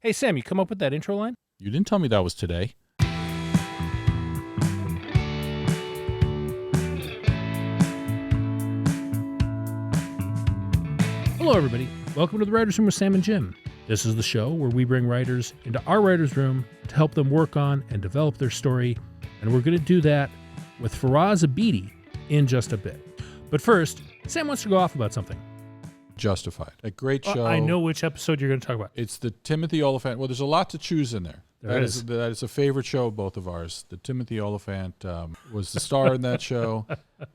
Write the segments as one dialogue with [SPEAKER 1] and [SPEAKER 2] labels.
[SPEAKER 1] Hey, Sam, you come up with that intro line?
[SPEAKER 2] You didn't tell me that was today.
[SPEAKER 1] Hello, everybody. Welcome to the Writers' Room with Sam and Jim. This is the show where we bring writers into our writers' room to help them work on and develop their story, and we're going to do that with Faraz Abidi in just a bit. But first, Sam wants to go off about something.
[SPEAKER 2] Justified. A great show.
[SPEAKER 1] I know which episode you're going to talk about.
[SPEAKER 2] It's the Timothy Oliphant. Well, there's a lot to choose in there.
[SPEAKER 1] That
[SPEAKER 2] is a favorite show of both of ours. The Timothy Oliphant was the star in that show,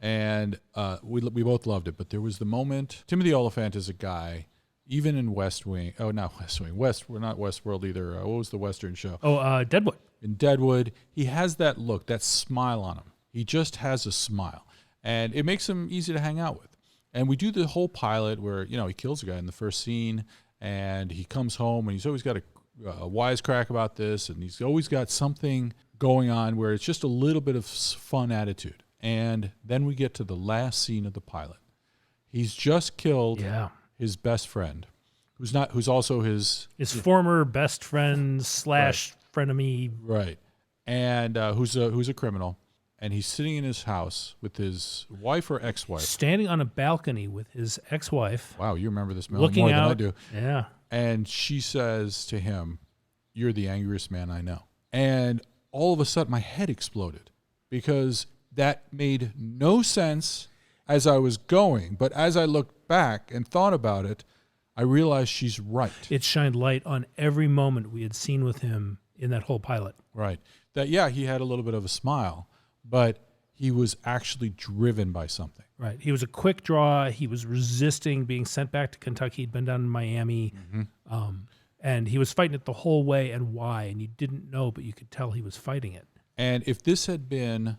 [SPEAKER 2] and we both loved it. But there was the moment. Timothy Oliphant is a guy, even in West Wing. Oh, not West Wing. We're not Westworld either. What was the Western show?
[SPEAKER 1] Deadwood.
[SPEAKER 2] In Deadwood, he has that look, that smile on him. He just has a smile, and it makes him easy to hang out with. And we do the whole pilot where, he kills a guy in the first scene, and he comes home, and he's always got a wisecrack about this, and he's always got something going on where it's just a little bit of fun attitude. And then we get to the last scene of the pilot. He's just killed his best friend, who's also his
[SPEAKER 1] former best friend / frenemy.
[SPEAKER 2] Right. And who's a criminal. And he's sitting in his house with his wife or ex-wife.
[SPEAKER 1] Standing on a balcony with his ex-wife.
[SPEAKER 2] Wow, you remember this more
[SPEAKER 1] looking
[SPEAKER 2] than
[SPEAKER 1] out,
[SPEAKER 2] I do.
[SPEAKER 1] Yeah.
[SPEAKER 2] And she says to him, "You're the angriest man I know." And all of a sudden, my head exploded because that made no sense as I was going. But as I looked back and thought about it, I realized she's right.
[SPEAKER 1] It shined light on every moment we had seen with him in that whole pilot.
[SPEAKER 2] Right. That, he had a little bit of a smile, but he was actually driven by something.
[SPEAKER 1] Right. He was a quick draw. He was resisting being sent back to Kentucky. He'd been down in Miami.
[SPEAKER 2] Mm-hmm.
[SPEAKER 1] And he was fighting it the whole way. And why? And you didn't know, but you could tell he was fighting it.
[SPEAKER 2] And if this had been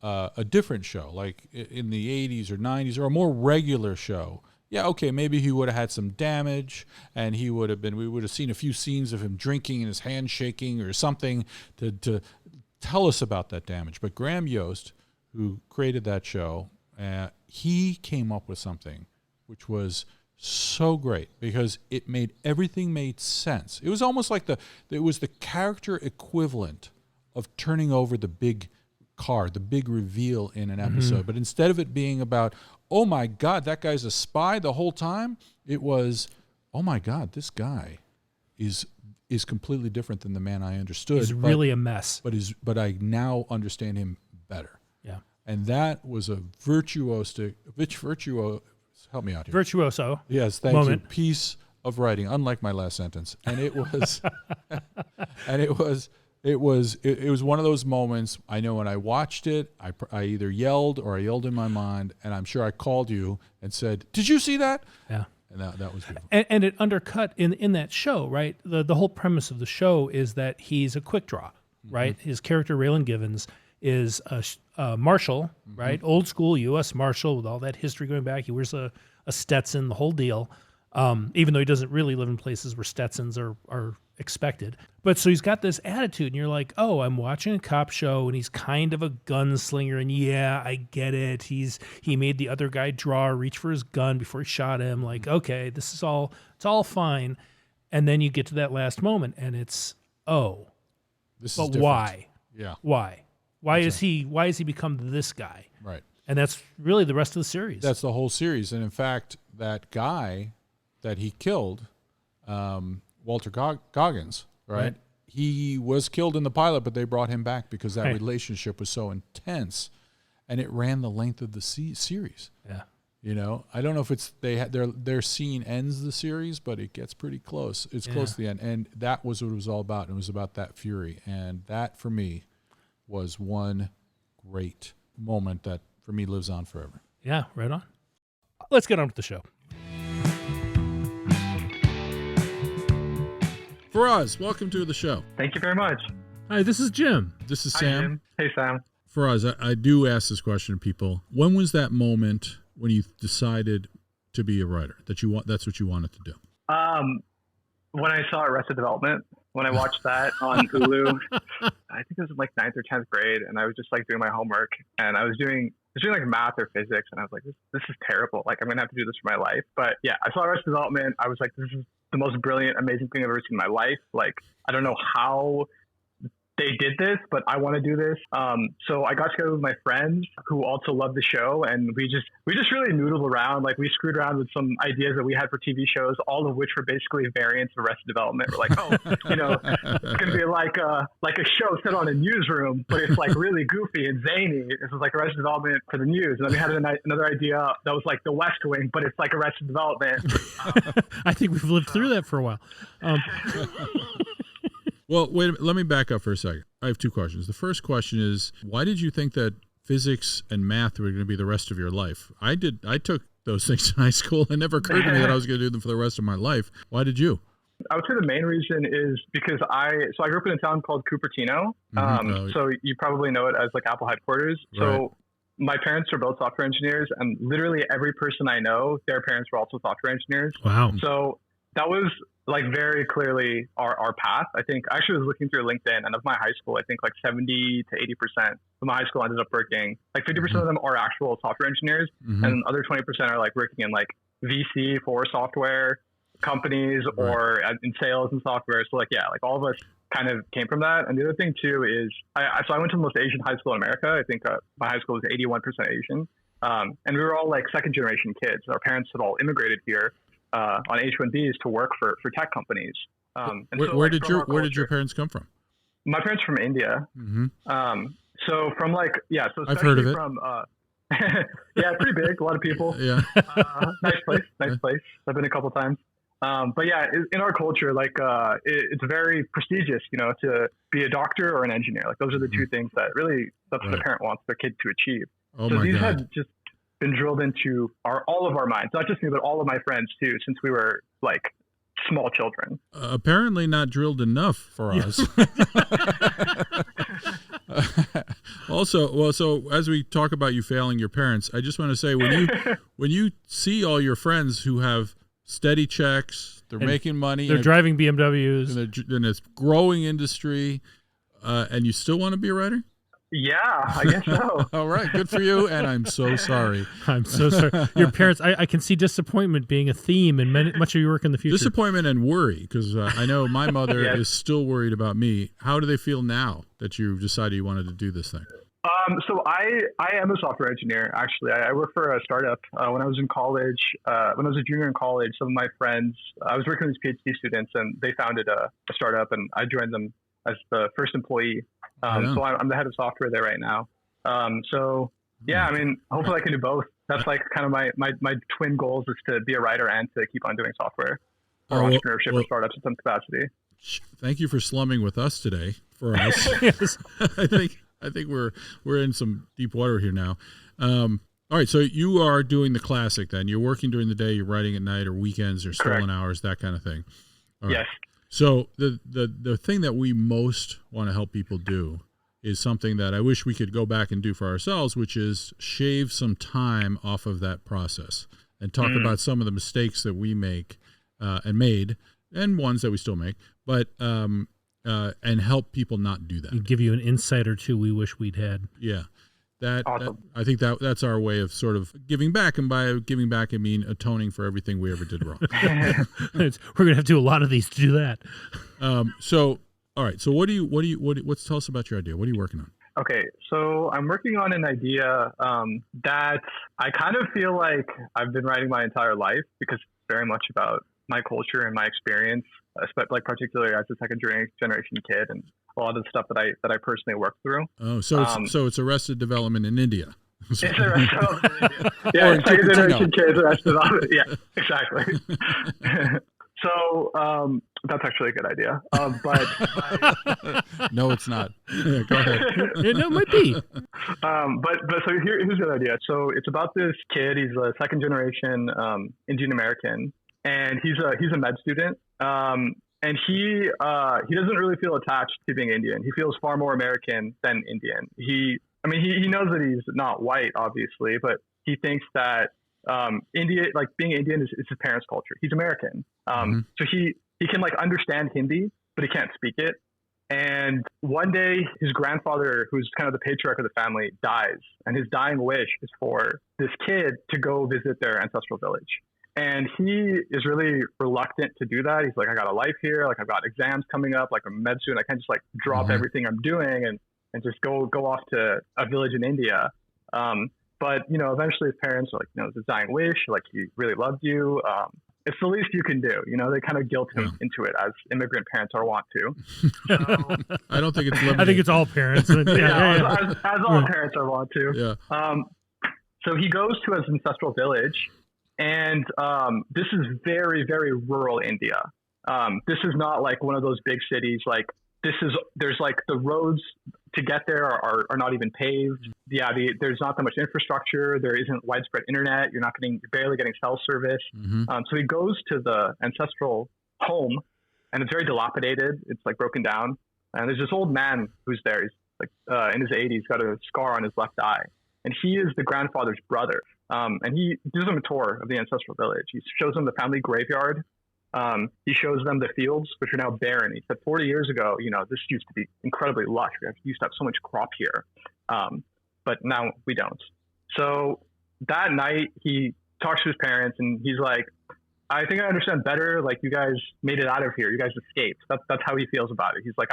[SPEAKER 2] a different show, like in the 80s or 90s, or a more regular show, maybe he would have had some damage, and we would have seen a few scenes of him drinking and his hand shaking or something to tell us about that damage. But Graham Yost, who created that show, he came up with something which was so great because it made everything made sense. It was almost like it was the character equivalent of turning over the big card, the big reveal in an episode. Mm-hmm. But instead of it being about, oh my God, that guy's a spy the whole time, it was, oh my God, this guy is completely different than the man I understood.
[SPEAKER 1] He's really a mess.
[SPEAKER 2] But I now understand him better.
[SPEAKER 1] Yeah.
[SPEAKER 2] And that was a virtuoso, help me out here.
[SPEAKER 1] Virtuoso.
[SPEAKER 2] Yes, thank
[SPEAKER 1] moment.
[SPEAKER 2] you. Piece of writing, unlike my last sentence. And it was, it was one of those moments. I know when I watched it, I either yelled or I yelled in my mind, and I'm sure I called you and said, "Did you see that?"
[SPEAKER 1] Yeah.
[SPEAKER 2] And that was beautiful.
[SPEAKER 1] And it undercut in that show, right? The whole premise of the show is that he's a quick draw, right? Mm-hmm. His character, Raylan Givens, is a marshal, mm-hmm. right? Old school U.S. Marshal with all that history going back. He wears a Stetson, the whole deal, even though he doesn't really live in places where Stetsons are expected. But so he's got this attitude, and you're like, oh, I'm watching a cop show, and he's kind of a gunslinger, and I get it. He made the other guy reach for his gun before he shot him. Like, okay, it's all fine. And then you get to that last moment, and it's,
[SPEAKER 2] this
[SPEAKER 1] but
[SPEAKER 2] is different.
[SPEAKER 1] Why?
[SPEAKER 2] Yeah.
[SPEAKER 1] Why has he become this guy?
[SPEAKER 2] Right.
[SPEAKER 1] And that's really the rest of the series.
[SPEAKER 2] That's the whole series. And in fact, that guy that he killed, Walter Goggins, right? He was killed in the pilot, but they brought him back because that relationship was so intense, and it ran the length of the series.
[SPEAKER 1] Yeah.
[SPEAKER 2] I don't know if it's their scene ends the series, but it gets pretty close. It's close to the end, and that was what it was all about. It was about that fury, and that for me was one great moment that for me lives on forever.
[SPEAKER 1] Yeah, right on. Let's get on with the show.
[SPEAKER 2] Faraz, welcome to the show.
[SPEAKER 3] Thank you very much.
[SPEAKER 1] Hi, this is Jim.
[SPEAKER 2] This is
[SPEAKER 3] Hi,
[SPEAKER 2] Sam.
[SPEAKER 3] Jim. Hey, Sam.
[SPEAKER 2] Faraz, I do ask this question to people. When was that moment when you decided to be a writer? That's what you wanted to do?
[SPEAKER 3] When I saw Arrested Development, when I watched that on Hulu, I think it was like 9th or 10th grade, and I was just like doing my homework, and I was doing like math or physics, and I was like, this is terrible. Like, I'm gonna have to do this for my life. But yeah, I saw Arrested Development. I was like, this the most brilliant, amazing thing I've ever seen in my life. Like, I don't know how they did this, but I want to do this. So I got together with my friends who also love the show, and we just really noodled around. Like, we screwed around with some ideas that we had for TV shows, all of which were basically variants of Arrested Development. We're like, oh, it's gonna be like a show set on a newsroom, but it's like really goofy and zany. This was like Arrested Development for the news. And then we had another idea that was like The West Wing, but it's like Arrested Development.
[SPEAKER 1] I think we've lived through that for a while.
[SPEAKER 2] Well, wait, let me back up for a second. I have two questions. The first question is, why did you think that physics and math were going to be the rest of your life? I took those things in high school. It never occurred to me that I was going to do them for the rest of my life. Why did you?
[SPEAKER 3] I would say the main reason is because I grew up in a town called Cupertino. So you probably know it as like Apple headquarters.
[SPEAKER 2] Right.
[SPEAKER 3] So my parents are both software engineers, and literally every person I know, their parents were also software engineers.
[SPEAKER 1] Wow.
[SPEAKER 3] So that was like very clearly our path. I think I actually was looking through LinkedIn, and of my high school, I think like 70 to 80% of my high school ended up working. Like 50% of them are actual software engineers, and other 20% are like working in like VC for software companies or in sales and software. So like, yeah, like all of us kind of came from that. And the other thing too is I went to the most Asian high school in America. I think my high school was 81% Asian. And we were all like second generation kids. Our parents had all immigrated here on H-1Bs to work for tech companies.
[SPEAKER 2] Where did your parents come from?
[SPEAKER 3] My parents are from India. So from like, yeah, so
[SPEAKER 2] I've heard of it.
[SPEAKER 3] From, yeah, pretty big, a lot of people.
[SPEAKER 2] Yeah.
[SPEAKER 3] Nice place. I've been a couple times. But yeah, in our culture, like it's very prestigious, to be a doctor or an engineer. Like those are the two things that really that's what the parent wants their kid to achieve.
[SPEAKER 2] Oh,
[SPEAKER 3] so
[SPEAKER 2] my
[SPEAKER 3] these
[SPEAKER 2] God.
[SPEAKER 3] had just been drilled into all of our minds, not just me, but all of my friends too, since we were like small children.
[SPEAKER 2] Apparently not drilled enough for us. Also, so as we talk about you failing your parents, I just want to say when you see all your friends who have steady checks, they're making money,
[SPEAKER 1] they're driving BMWs,
[SPEAKER 2] and it's growing industry, and you still want to be a writer?
[SPEAKER 3] Yeah, I guess so.
[SPEAKER 2] All right, good for you, and I'm so sorry.
[SPEAKER 1] I'm so sorry. Your parents, I can see disappointment being a theme in much of your work in the future.
[SPEAKER 2] Disappointment and worry, because I know my mother is still worried about me. How do they feel now that you decided you wanted to do this thing?
[SPEAKER 3] So I am a software engineer, actually. I work for a startup. When I was in college, when I was a junior in college, some of my friends, I was working with these PhD students, and they founded a startup, and I joined them as the first employee. So I'm the head of software there right now. So yeah, I mean, hopefully I can do both. That's like kind of my twin goals is to be a writer and to keep on doing software or entrepreneurship or startups in some capacity.
[SPEAKER 2] Thank you for slumming with us today. For us,
[SPEAKER 1] Yes.
[SPEAKER 2] I think we're in some deep water here now. All right, so you are doing the classic then. You're working during the day, you're writing at night or weekends or stolen hours, that kind of thing. All right.
[SPEAKER 3] Yes.
[SPEAKER 2] So the thing that we most want to help people do is something that I wish we could go back and do for ourselves, which is shave some time off of that process and talk about some of the mistakes that we make and made and ones that we still make, but and help people not do that.
[SPEAKER 1] And give you an insight or two we wish we'd had.
[SPEAKER 2] Yeah.
[SPEAKER 3] Awesome.
[SPEAKER 2] I think that's our way of sort of giving back, and by giving back I mean atoning for everything we ever did wrong.
[SPEAKER 1] We're gonna have to do a lot of these to do that.
[SPEAKER 2] So all right. So let's tell us about your idea. What are you working on?
[SPEAKER 3] Okay, so I'm working on an idea that I kind of feel like I've been writing my entire life because it's very much about my culture and my experience, like particularly as a second generation kid and a lot of the stuff that I personally worked through.
[SPEAKER 2] Oh, so it's Arrested Development in India.
[SPEAKER 3] It's Arrested Development in India.
[SPEAKER 2] Or
[SPEAKER 3] Yeah,
[SPEAKER 2] in
[SPEAKER 3] second generation
[SPEAKER 2] Cupertino.
[SPEAKER 3] kids, Arrested Development. Yeah, exactly. So that's actually a good idea. But
[SPEAKER 2] No, it's not. Yeah, go ahead.
[SPEAKER 1] It might be.
[SPEAKER 3] but so here's the other idea. So it's about this kid. He's a second generation Indian American, and he's a med student. And he doesn't really feel attached to being Indian. He feels far more American than Indian. He knows that he's not white, obviously, but he thinks that India, like being Indian, is his parents' culture. He's American, so he can like understand Hindi, but he can't speak it. And one day, his grandfather, who's kind of the patriarch of the family, dies, and his dying wish is for this kid to go visit their ancestral village. And he is really reluctant to do that. He's like, I got a life here. Like, I've got exams coming up. Like, I'm a med student. I can't just like drop everything I'm doing and just go off to a village in India. But, eventually his parents are like, it's a dying wish. Like, he really loved you. It's the least you can do. They kind of guilt him into it, as immigrant parents are wont to. So,
[SPEAKER 2] I don't think it's limited.
[SPEAKER 1] I think it's all parents.
[SPEAKER 3] As all parents are wont to.
[SPEAKER 2] Yeah.
[SPEAKER 3] So he goes to his ancestral village, and this is very, very rural India. This is not like one of those big cities. Like, there's like the roads to get there are not even paved. Yeah, there's not that much infrastructure. There isn't widespread internet. You're barely getting cell service. So he goes to the ancestral home, and it's very dilapidated. It's like broken down. And there's this old man who's there. He's like in his 80s, got a scar on his left eye, and he is the grandfather's brother. And he gives them a tour of the ancestral village. He shows them the family graveyard. He shows them the fields, which are now barren. He said 40 years ago, this used to be incredibly lush. We used to have so much crop here. But now we don't. So that night he talks to his parents, and he's like, I think I understand better. Like, you guys made it out of here. You guys escaped. That's how he feels about it. He's like,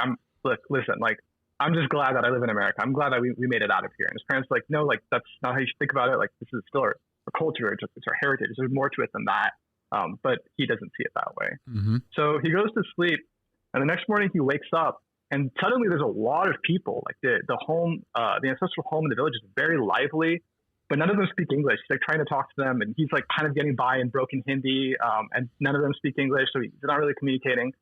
[SPEAKER 3] listen, like, I'm just glad that I live in America. I'm glad that we made it out of here. And his parents are like, no, like, that's not how you should think about it. Like, this is still our culture. It's our heritage. There's more to it than that. But he doesn't see it that way. So he goes to sleep, and the next morning he wakes up, and suddenly there's a lot of people. Like, the home, the ancestral home in the village is very lively, but none of them speak English. He's like trying to talk to them, and he's like kind of getting by in broken Hindi, and none of them speak English, so he's not really communicating.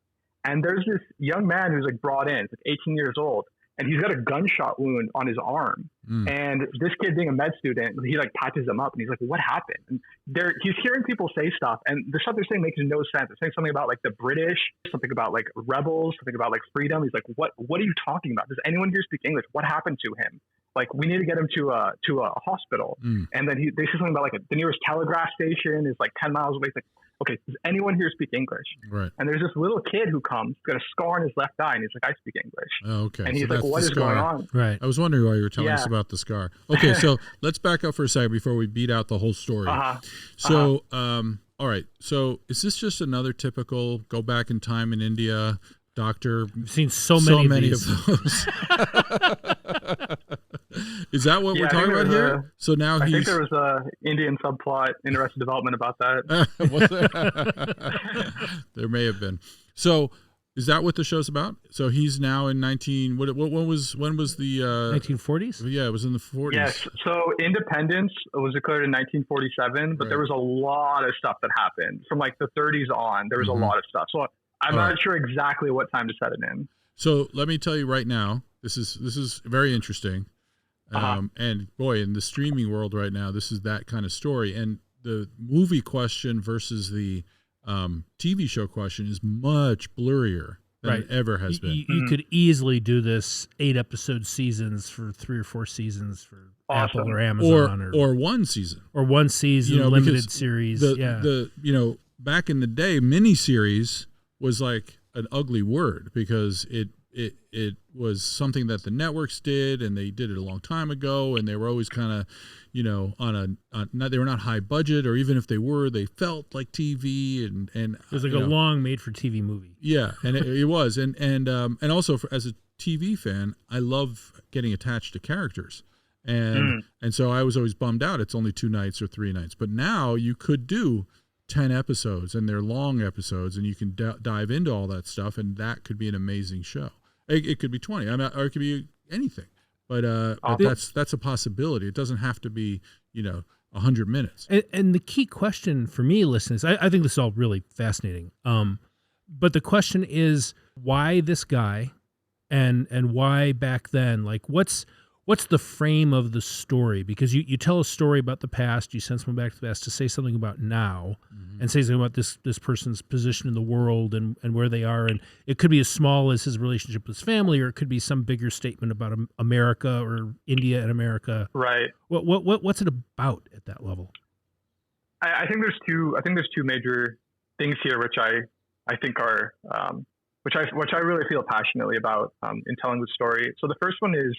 [SPEAKER 3] And there's this young man who's like brought in, he's like 18 years old, and he's got a gunshot wound on his arm. And this kid, being a med student, he like patches him up, and he's like, what happened? And he's hearing people say stuff, and the stuff they're saying makes no sense. They're saying something about like the British, something about like rebels, something about like freedom. He's like, what are you talking about? Does anyone here speak English? What happened to him? Like, we need to get him to a hospital. And then they say something about like the nearest telegraph station is like 10 miles away. It's like, okay, does anyone here speak English?
[SPEAKER 2] Right.
[SPEAKER 3] And there's this little kid who comes, got a scar on his left eye, and he's like, I speak English.
[SPEAKER 2] Oh, okay.
[SPEAKER 3] And he's
[SPEAKER 2] so
[SPEAKER 3] like, what is going on?
[SPEAKER 1] Right.
[SPEAKER 2] I was wondering why you were telling us about the scar. Okay, so let's back up for a second before we beat out the whole story. So, all right. So is this just another typical go back in time in India doctor?
[SPEAKER 1] I've seen so many of
[SPEAKER 2] those. Is that what we're talking about here? So now
[SPEAKER 3] I think there was a Indian subplot in Arrested Development about that.
[SPEAKER 2] Was there? There may have been. So is that what the show's about? So he's now in when was the
[SPEAKER 1] 1940s?
[SPEAKER 2] Yeah, it was in the 40s.
[SPEAKER 3] Yes. So independence was declared in 1947, but there was a lot of stuff that happened from like the 30s on. There was a lot of stuff. So I'm not sure exactly what time to set it in.
[SPEAKER 2] So let me tell you right now, this is very interesting. And boy, in the streaming world right now, this is that kind of story. And the movie question versus the TV show question is much blurrier than it ever has been.
[SPEAKER 1] You could easily do this 8-episode seasons for 3 or 4 seasons for Apple or Amazon,
[SPEAKER 2] or one season,
[SPEAKER 1] limited series.
[SPEAKER 2] Back in the day, miniseries was like an ugly word because it was something that the networks did, and they did it a long time ago, and they were always kind of, they were not high budget, or even if they were, they felt like TV, and it
[SPEAKER 1] was like a long made for TV movie.
[SPEAKER 2] Yeah, and it was, and also as a TV fan, I love getting attached to characters, and so I was always bummed out it's only 2 nights or 3 nights, but now you could do 10 episodes, and they're long episodes, and you can dive into all that stuff, and that could be an amazing show. It could be 20, or it could be anything, but that's a possibility. It doesn't have to be 100 minutes.
[SPEAKER 1] And the key question for me, listeners, I think this is all really fascinating. But the question is, why this guy, and why back then? Like, what's the frame of the story? Because you tell a story about the past, you send someone back to the past to say something about now, and say something about this person's position in the world and where they are. And it could be as small as his relationship with his family, or it could be some bigger statement about America or India and America.
[SPEAKER 3] Right.
[SPEAKER 1] What's it about at that level?
[SPEAKER 3] I think there's two major things here, which I think are which I really feel passionately about in telling the story. So the first one is,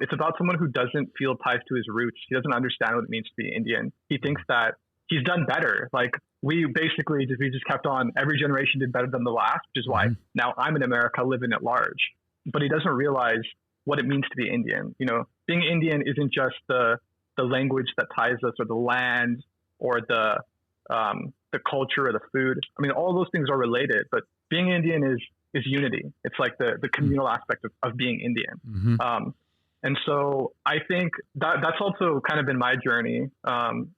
[SPEAKER 3] it's about someone who doesn't feel tied to his roots. He doesn't understand what it means to be Indian. He thinks that he's done better. Like, we just kept on. Every generation did better than the last, which is why now I'm in America living at large. But he doesn't realize what it means to be Indian. You know, being Indian isn't just the language that ties us, or the land, or the culture, or the food. I mean, all those things are related, but being Indian is unity. It's like the communal aspect of being Indian. And so I think that's also kind of been my journey,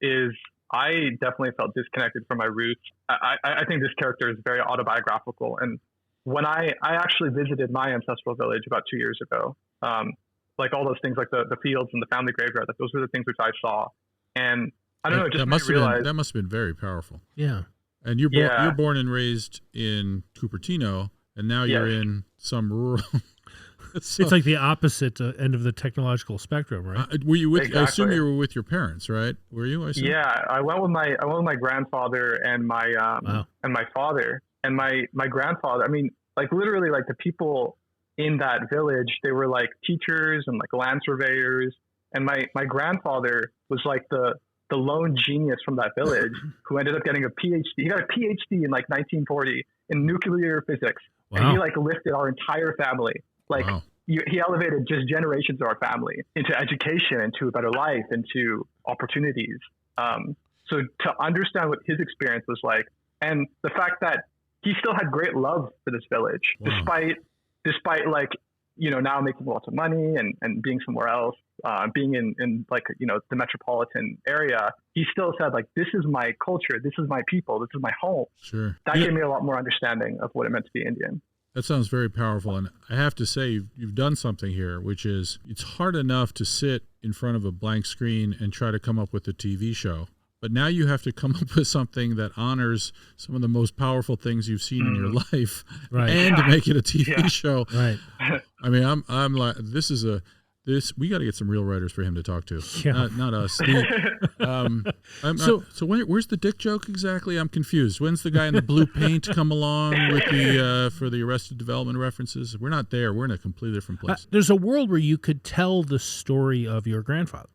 [SPEAKER 3] is I definitely felt disconnected from my roots. I think this character is very autobiographical. And when I actually visited my ancestral village about 2 years ago, like all those things, like the fields and the family graveyard, like those were the things which I saw. And I don't know, it just made me realize
[SPEAKER 2] that must have been very powerful.
[SPEAKER 1] Yeah.
[SPEAKER 2] And you're born and raised in Cupertino, and now you're in some rural.
[SPEAKER 1] So, it's like the opposite end of the technological spectrum, right?
[SPEAKER 2] Were you with?
[SPEAKER 3] Exactly.
[SPEAKER 2] I assume you were with your parents, right? Were you?
[SPEAKER 3] Yeah, I went with my grandfather and my and my father. And my grandfather. I mean, like literally, like the people in that village, they were like teachers and like land surveyors. And my grandfather was like the lone genius from that village who ended up getting a PhD. He got a PhD in like 1940 in nuclear physics, and he like lifted our entire family. Like he elevated just generations of our family into education, into a better life, into opportunities. So to understand what his experience was like, and the fact that he still had great love for this village, despite like, you know, now making lots of money and being somewhere else, being in like, you know, the metropolitan area, he still said like, this is my culture, this is my people, this is my home.
[SPEAKER 2] Sure.
[SPEAKER 3] That gave me a lot more understanding of what it meant to be Indian.
[SPEAKER 2] That sounds very powerful. And I have to say, you've done something here, which is it's hard enough to sit in front of a blank screen and try to come up with a TV show. But now you have to come up with something that honors some of the most powerful things you've seen in your life, and to make it a TV show.
[SPEAKER 1] Right.
[SPEAKER 2] I mean, I'm like, we got to get some real writers for him to talk to, not us. So where's the dick joke exactly? I'm confused. When's the guy in the blue paint come along with the for the Arrested Development references? We're not there. We're in a completely different place.
[SPEAKER 1] There's a world where you could tell the story of your grandfather,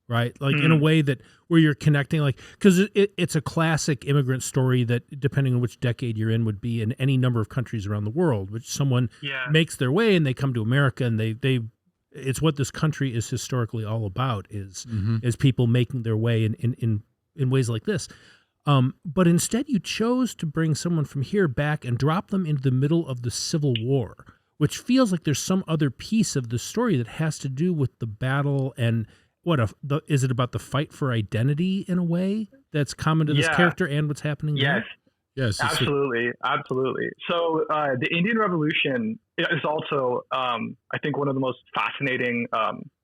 [SPEAKER 1] right? Like in a way that where you're connecting, like, because it's a classic immigrant story that, depending on which decade you're in, would be in any number of countries around the world, which someone makes their way and they come to America, and they it's what this country is historically all about, is people making their way in ways like this. But instead you chose to bring someone from here back and drop them into the middle of the Civil War, which feels like there's some other piece of the story that has to do with the battle and is it about the fight for identity in a way that's common to this character and what's happening there?
[SPEAKER 2] Yes,
[SPEAKER 3] absolutely. So the Indian Revolution is also, I think, one of the most fascinating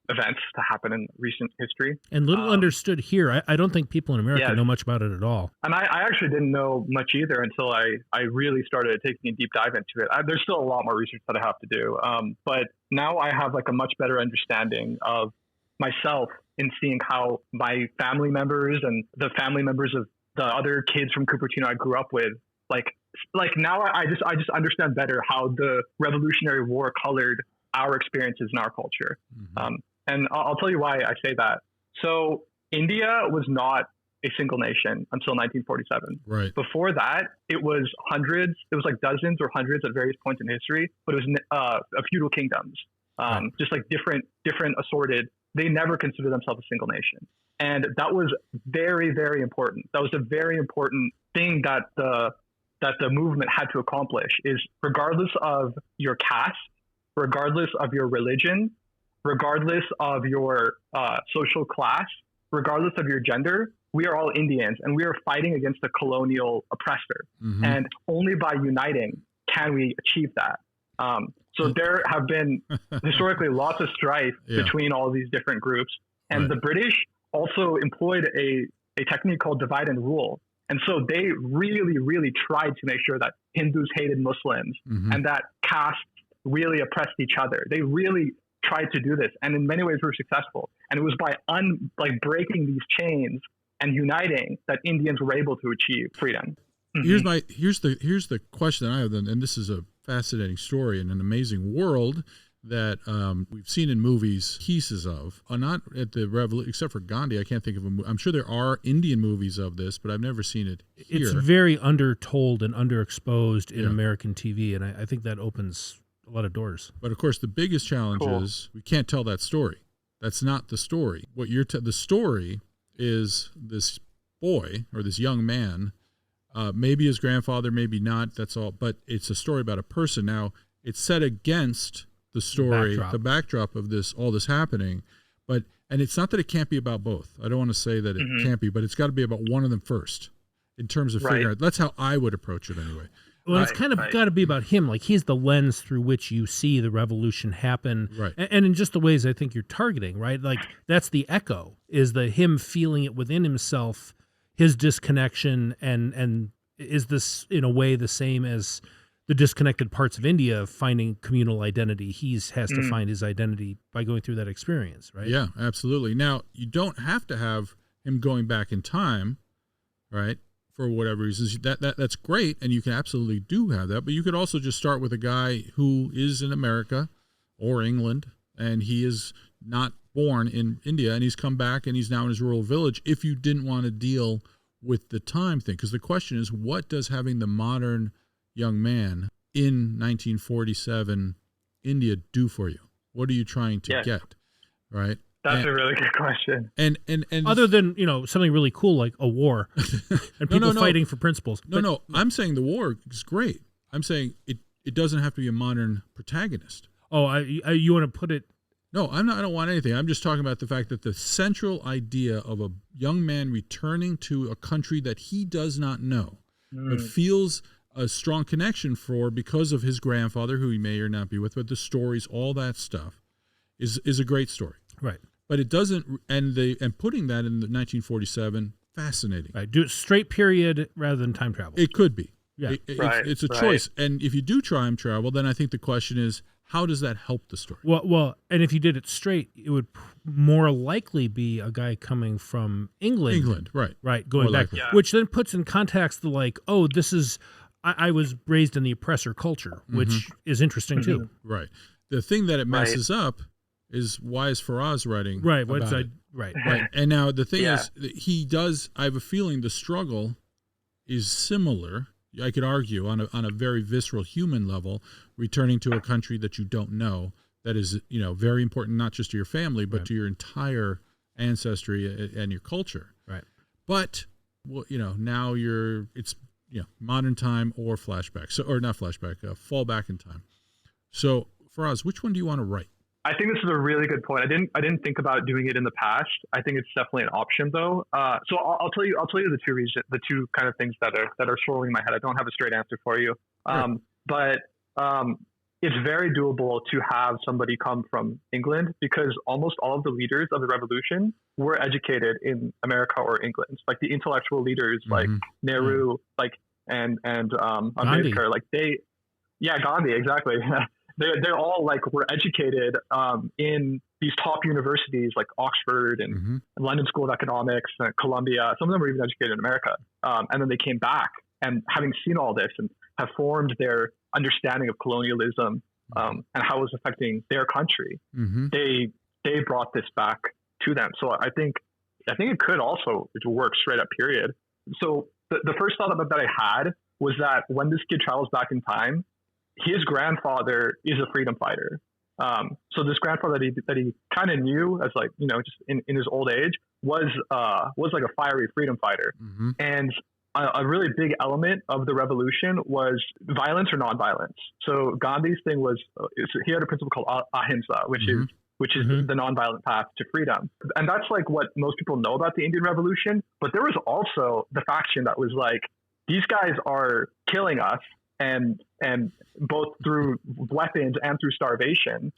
[SPEAKER 3] events to happen in recent history.
[SPEAKER 1] And little understood here. I don't think people in America know much about it at all.
[SPEAKER 3] And I actually didn't know much either until I really started taking a deep dive into it. There's still a lot more research that I have to do. But now I have like a much better understanding of myself in seeing how my family members and the family members of the other kids from Cupertino I grew up with, like now I just understand better how the Revolutionary War colored our experiences in our culture. And I'll tell you why I say that. So India was not a single nation until 1947. Right. Before that, it was hundreds. It was like dozens or hundreds at various points in history, but it was feudal kingdoms, just like different assorted. They never considered themselves a single nation. And that was very, very important. That was a very important thing that the movement had to accomplish, is regardless of your caste, regardless of your religion, regardless of your social class, regardless of your gender, we are all Indians and we are fighting against a colonial oppressor. And only by uniting can we achieve that. So there have been historically lots of strife between all these different groups. And the British also employed a technique called divide and rule. And so they really, really tried to make sure that Hindus hated Muslims and that castes really oppressed each other. They really tried to do this. And in many ways were successful. And it was by breaking these chains and uniting that Indians were able to achieve freedom.
[SPEAKER 2] Here's the question I have then, and this is a fascinating story and an amazing world that we've seen in movies pieces of, not at the revolution, except for Gandhi. I can't think of a movie. I'm sure there are Indian movies of this, but I've never seen it here.
[SPEAKER 1] It's very undertold and underexposed in American TV, and I think that opens a lot of doors.
[SPEAKER 2] But of course, the biggest challenge is we can't tell that story. That's not the story. What the story is this boy or this young man, maybe his grandfather, maybe not. That's all. But it's a story about a person. Now, it's set against the story, the backdrop of all this happening. And it's not that it can't be about both. I don't want to say that it can't be, but it's got to be about one of them first in terms of figuring out. That's how I would approach it anyway.
[SPEAKER 1] Well, it's kind of got to be about him. Like, he's the lens through which you see the revolution happen.
[SPEAKER 2] Right.
[SPEAKER 1] And in just the ways I think you're targeting, right? Like, that's the echo, is the him feeling it within himself, his disconnection, and is this, in a way, the same as the disconnected parts of India finding communal identity? He has to find his identity by going through that experience, right?
[SPEAKER 2] Yeah, absolutely. Now, you don't have to have him going back in time, right? For whatever reasons, that's great, and you can absolutely do have that. But you could also just start with a guy who is in America or England, and he is not born in India, and he's come back, and he's now in his rural village. If you didn't want to deal with the time thing, because the question is, what does having the modern young man in 1947 India do for you? What are you trying to get, right?
[SPEAKER 3] That's a really good question.
[SPEAKER 2] And
[SPEAKER 1] other than, something really cool like a war and people fighting for principles.
[SPEAKER 2] No, I'm saying the war is great. I'm saying it doesn't have to be a modern protagonist.
[SPEAKER 1] Oh, you want to put it?
[SPEAKER 2] No, I don't want anything. I'm just talking about the fact that the central idea of a young man returning to a country that he does not know, but feels a strong connection for because of his grandfather, who he may or not be with, but the stories, all that stuff, is a great story.
[SPEAKER 1] Right.
[SPEAKER 2] But it doesn't, and putting that in the 1947, fascinating.
[SPEAKER 1] Right. Do it straight period rather than time travel.
[SPEAKER 2] It could be.
[SPEAKER 1] Yeah.
[SPEAKER 2] It's a choice. And if you do time travel, then I think the question is, how does that help the story?
[SPEAKER 1] Well, and if you did it straight, it would more likely be a guy coming from England.
[SPEAKER 2] England, right.
[SPEAKER 1] Right, going
[SPEAKER 2] More
[SPEAKER 1] back.
[SPEAKER 2] likely.
[SPEAKER 1] Which then puts in context the this is, I was raised in the oppressor culture, which is interesting too.
[SPEAKER 2] Right. The thing that it messes up is, why is Faraz writing about it?
[SPEAKER 1] Right.
[SPEAKER 2] And now the thing is, he does, I have a feeling the struggle is similar. I could argue on a very visceral human level, returning to a country that you don't know, that is, very important, not just to your family, but to your entire ancestry and your culture.
[SPEAKER 1] Right.
[SPEAKER 2] But, now it's modern time or flashback. So, or not flashback, fall back in time. So, Faraz, which one do you want to write?
[SPEAKER 3] I think this is a really good point. I didn't think about doing it in the past. I think it's definitely an option though. So I'll tell you the two reasons, the two kind of things that are swirling in my head. I don't have a straight answer for you. But it's very doable to have somebody come from England, because almost all of the leaders of the revolution were educated in America or England. Like the intellectual leaders, like Nehru, and Ambedkar, Gandhi, exactly. They're all were educated in these top universities like Oxford and London School of Economics, Columbia. Some of them were even educated in America. And then they came back, and having seen all this and have formed their understanding of colonialism and how it was affecting their country, they brought this back to them. So I think it could also work straight up, period. So the first thought that I had was that when this kid travels back in time, his grandfather is a freedom fighter. So this grandfather that he kind of knew as just in his old age was like a fiery freedom fighter. And a really big element of the revolution was violence or nonviolence. So Gandhi's thing was, he had a principle called ahimsa, which is the nonviolent path to freedom. And that's what most people know about the Indian Revolution. But there was also the faction that was these guys are killing us, and both through weapons and through starvation.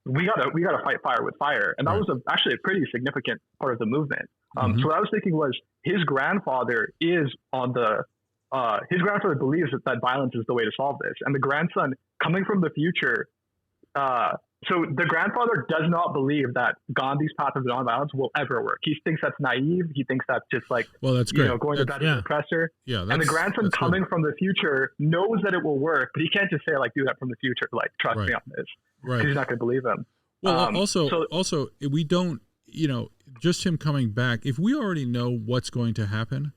[SPEAKER 3] We gotta fight fire with fire, and that was actually a pretty significant part of the movement. So what I was thinking was, his grandfather is his grandfather believes that violence is the way to solve this, and the grandson coming from the future. So the grandfather does not believe that Gandhi's path of nonviolence will ever work. He thinks that's naive. He thinks that's just
[SPEAKER 2] that's great.
[SPEAKER 3] Going to bat as an oppressor. And the grandson coming from the future knows that it will work, but he can't just say do that from the future. Trust me on this.
[SPEAKER 2] Right.
[SPEAKER 3] he's not going to believe him.
[SPEAKER 2] Well,
[SPEAKER 3] So
[SPEAKER 2] also, we don't, just him coming back. If we already know what's going to happen,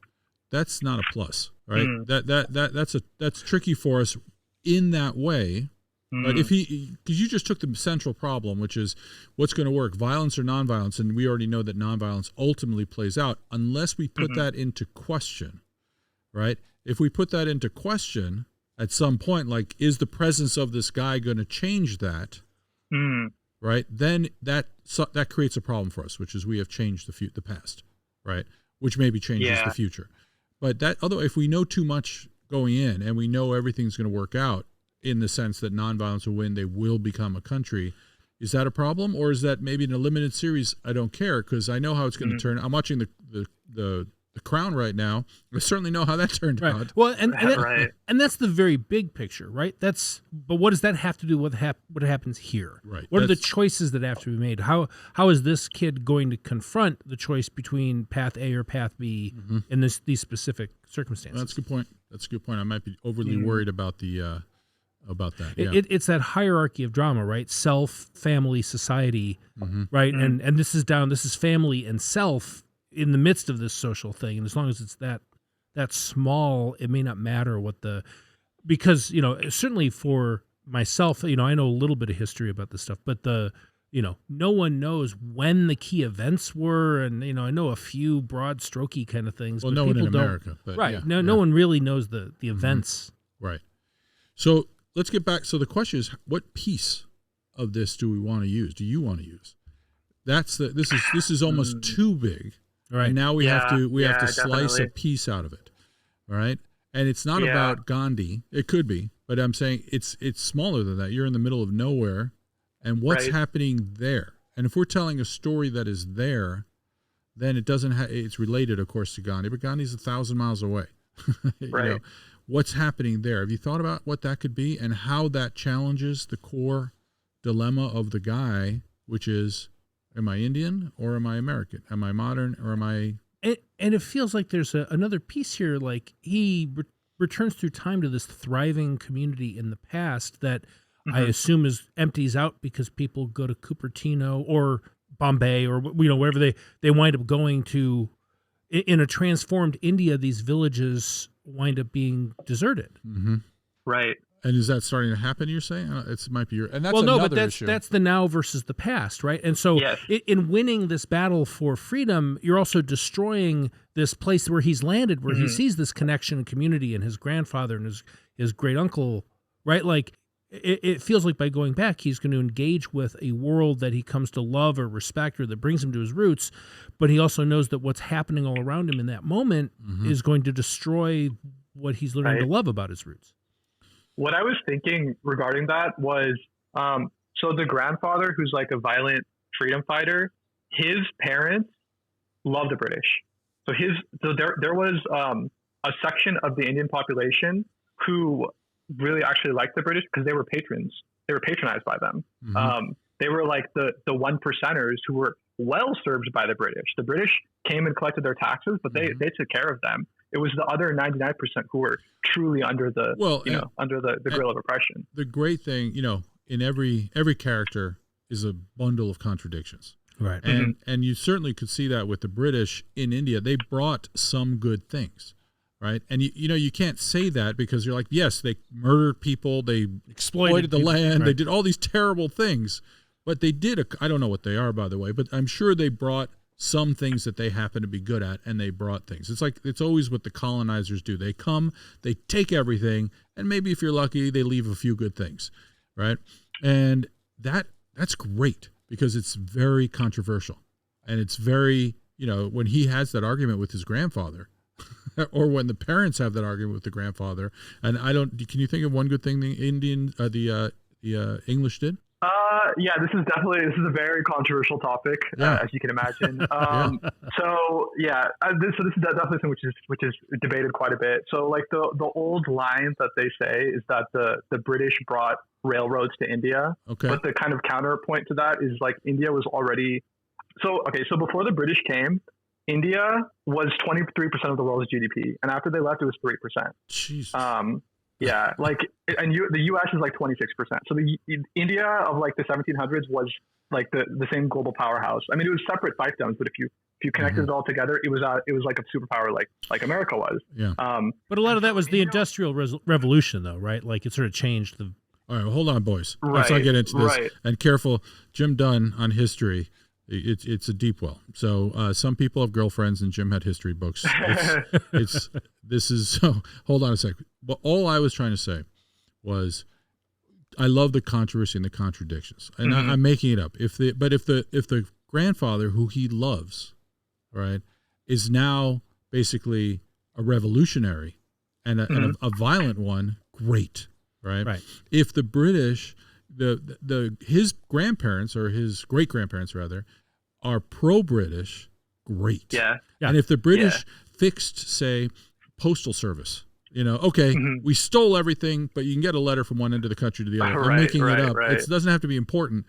[SPEAKER 2] that's not a plus, right? That's tricky for us in that way. But because you just took the central problem, which is what's going to work, violence or nonviolence, and we already know that nonviolence ultimately plays out unless we put that into question, right? If we put that into question at some point, like, is the presence of this guy going to change that? Right, then that creates a problem for us, which is we have changed the past, right? Which maybe changes the future. But if we know too much going in and we know everything's going to work out in the sense that nonviolence will win, they will become a country, is that a problem? Or is that maybe in a limited series, I don't care because I know how it's going to turn. I'm watching the Crown right now. I certainly know how that turned out.
[SPEAKER 1] Well, and that's the very big picture, right? But what does that have to do with what happens here?
[SPEAKER 2] Right.
[SPEAKER 1] What are the choices that have to be made? How is this kid going to confront the choice between path A or path B in these specific circumstances?
[SPEAKER 2] That's a good point. I might be overly worried about that. Yeah.
[SPEAKER 1] It's that hierarchy of drama, right? Self, family, society, right? And this is family and self in the midst of this social thing, and as long as it's that small, it may not matter because certainly for myself, I know a little bit of history about this stuff, but no one knows when the key events were, and I know a few broad strokey kind of things.
[SPEAKER 2] Well,
[SPEAKER 1] but
[SPEAKER 2] no one in
[SPEAKER 1] people
[SPEAKER 2] America, but
[SPEAKER 1] right? No one really knows the events,
[SPEAKER 2] right? So let's get back. So the question is, what piece of this do we want to use? Do you want to use? This is almost too big.
[SPEAKER 1] Right.
[SPEAKER 2] And now we have to slice
[SPEAKER 3] definitely
[SPEAKER 2] a piece out of it. All right. And it's not about Gandhi. It could be, but I'm saying it's smaller than that. You're in the middle of nowhere, and what's happening there? And if we're telling a story that is there, then it doesn't it's related, of course, to Gandhi, but Gandhi's 1,000 miles away.
[SPEAKER 3] Right.
[SPEAKER 2] What's happening there? Have you thought about what that could be and how that challenges the core dilemma of the guy, which is, am I Indian or am I American? Am I modern or am I...
[SPEAKER 1] And it feels like there's another piece here, like he returns through time to this thriving community in the past that I assume empties out because people go to Cupertino or Bombay or wherever they wind up going to. In a transformed India, these villages wind up being deserted.
[SPEAKER 3] Right.
[SPEAKER 2] And is that starting to happen, you're saying? It might be and that's issue.
[SPEAKER 1] That's the now versus the past, right? And so in winning this battle for freedom, you're also destroying this place where he's landed, where he sees this connection and community and his grandfather and his great uncle, right? Like it feels like by going back, he's going to engage with a world that he comes to love or respect or that brings him to his roots. But he also knows that what's happening all around him in that moment is going to destroy what he's learning to love about his roots.
[SPEAKER 3] What I was thinking regarding that was, so the grandfather, who's like a violent freedom fighter, his parents loved the British. So there was a section of the Indian population who really actually liked the British because they were patrons. They were patronized by them. They were like the 1%ers who were well served by the British. The British came and collected their taxes, but they took care of them. It was the other 99% who were truly under the under the grill of oppression.
[SPEAKER 2] The great thing, in every character is a bundle of contradictions.
[SPEAKER 1] Right.
[SPEAKER 2] And you certainly could see that with the British in India. They brought some good things, right? And you can't say that because you're like, yes, they murdered people, they exploited the land, they did all these terrible things, but they did I don't know what they are, by the way, but I'm sure they brought some things that they happen to be good at, and they brought things. It's always what the colonizers do. They come, they take everything, and maybe if you're lucky, they leave a few good things, right? And that's great because it's very controversial, and it's very, when he has that argument with his grandfather, or when the parents have that argument with the grandfather, and can you think of one good thing the English did?
[SPEAKER 3] This is a very controversial topic, as you can imagine. So this is definitely something which is debated quite a bit. So like the old line that they say is that the British brought railroads to India. Okay. But the kind of counterpoint to that is like India was already so before the British came, India was 23% of the world's GDP, and after they left, it was 3%.
[SPEAKER 2] Jesus.
[SPEAKER 3] Yeah, like, and the U.S. is like 26%. So the India of like the 1700s was like the same global powerhouse. I mean, it was separate fiefdoms, but if you connected it all together, it was like a superpower like America was.
[SPEAKER 2] Yeah.
[SPEAKER 1] But a lot of that was the Industrial Revolution, though, right? Like it sort of changed the.
[SPEAKER 2] All right, well, hold on, boys.
[SPEAKER 3] Right,
[SPEAKER 2] Let's not get into this.
[SPEAKER 3] right.
[SPEAKER 2] And careful, Jim Dunn on history. It's a deep well. So some people have girlfriends, and Jim had history books. This is so. Hold on a sec. But all I was trying to say was, I love the controversy and the contradictions, and I'm making it up. If the grandfather who he loves, right, is now basically a revolutionary and a violent one, great, right? If the British, his grandparents or his great grandparents rather, are pro-British, great.
[SPEAKER 3] Yeah.
[SPEAKER 2] And if the British fixed, say, postal service, we stole everything, but you can get a letter from one end of the country to the other. I'm making it up.
[SPEAKER 3] Right.
[SPEAKER 2] It doesn't have to be important.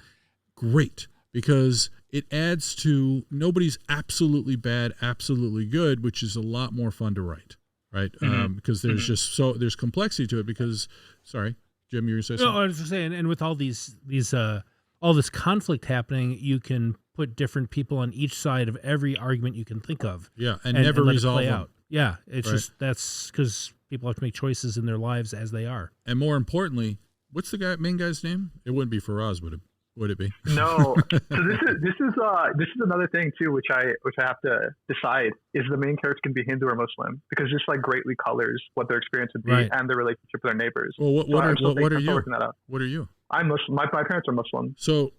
[SPEAKER 2] Great, because it adds to nobody's absolutely bad, absolutely good, which is a lot more fun to write, right? Because there's just there's complexity to it. Because, sorry, Jim, you were saying something?
[SPEAKER 1] No, I was just saying, and with all these all this conflict happening, you can put different people on each side of every argument you can think of.
[SPEAKER 2] Yeah, and never
[SPEAKER 1] let it
[SPEAKER 2] resolve
[SPEAKER 1] play
[SPEAKER 2] them.
[SPEAKER 1] out. Yeah, it's
[SPEAKER 2] Right.
[SPEAKER 1] just that's because people have to make choices in their lives as they are.
[SPEAKER 2] And more importantly, what's the main guy's name? It wouldn't be Faraz, would it be?
[SPEAKER 3] No. So this is another thing too, which I have to decide, is the main character can be Hindu or Muslim, because this like greatly colors what their experience would be and their relationship with their neighbors.
[SPEAKER 2] Well, what are you? What are you?
[SPEAKER 3] I'm Muslim. My parents are Muslim.
[SPEAKER 2] So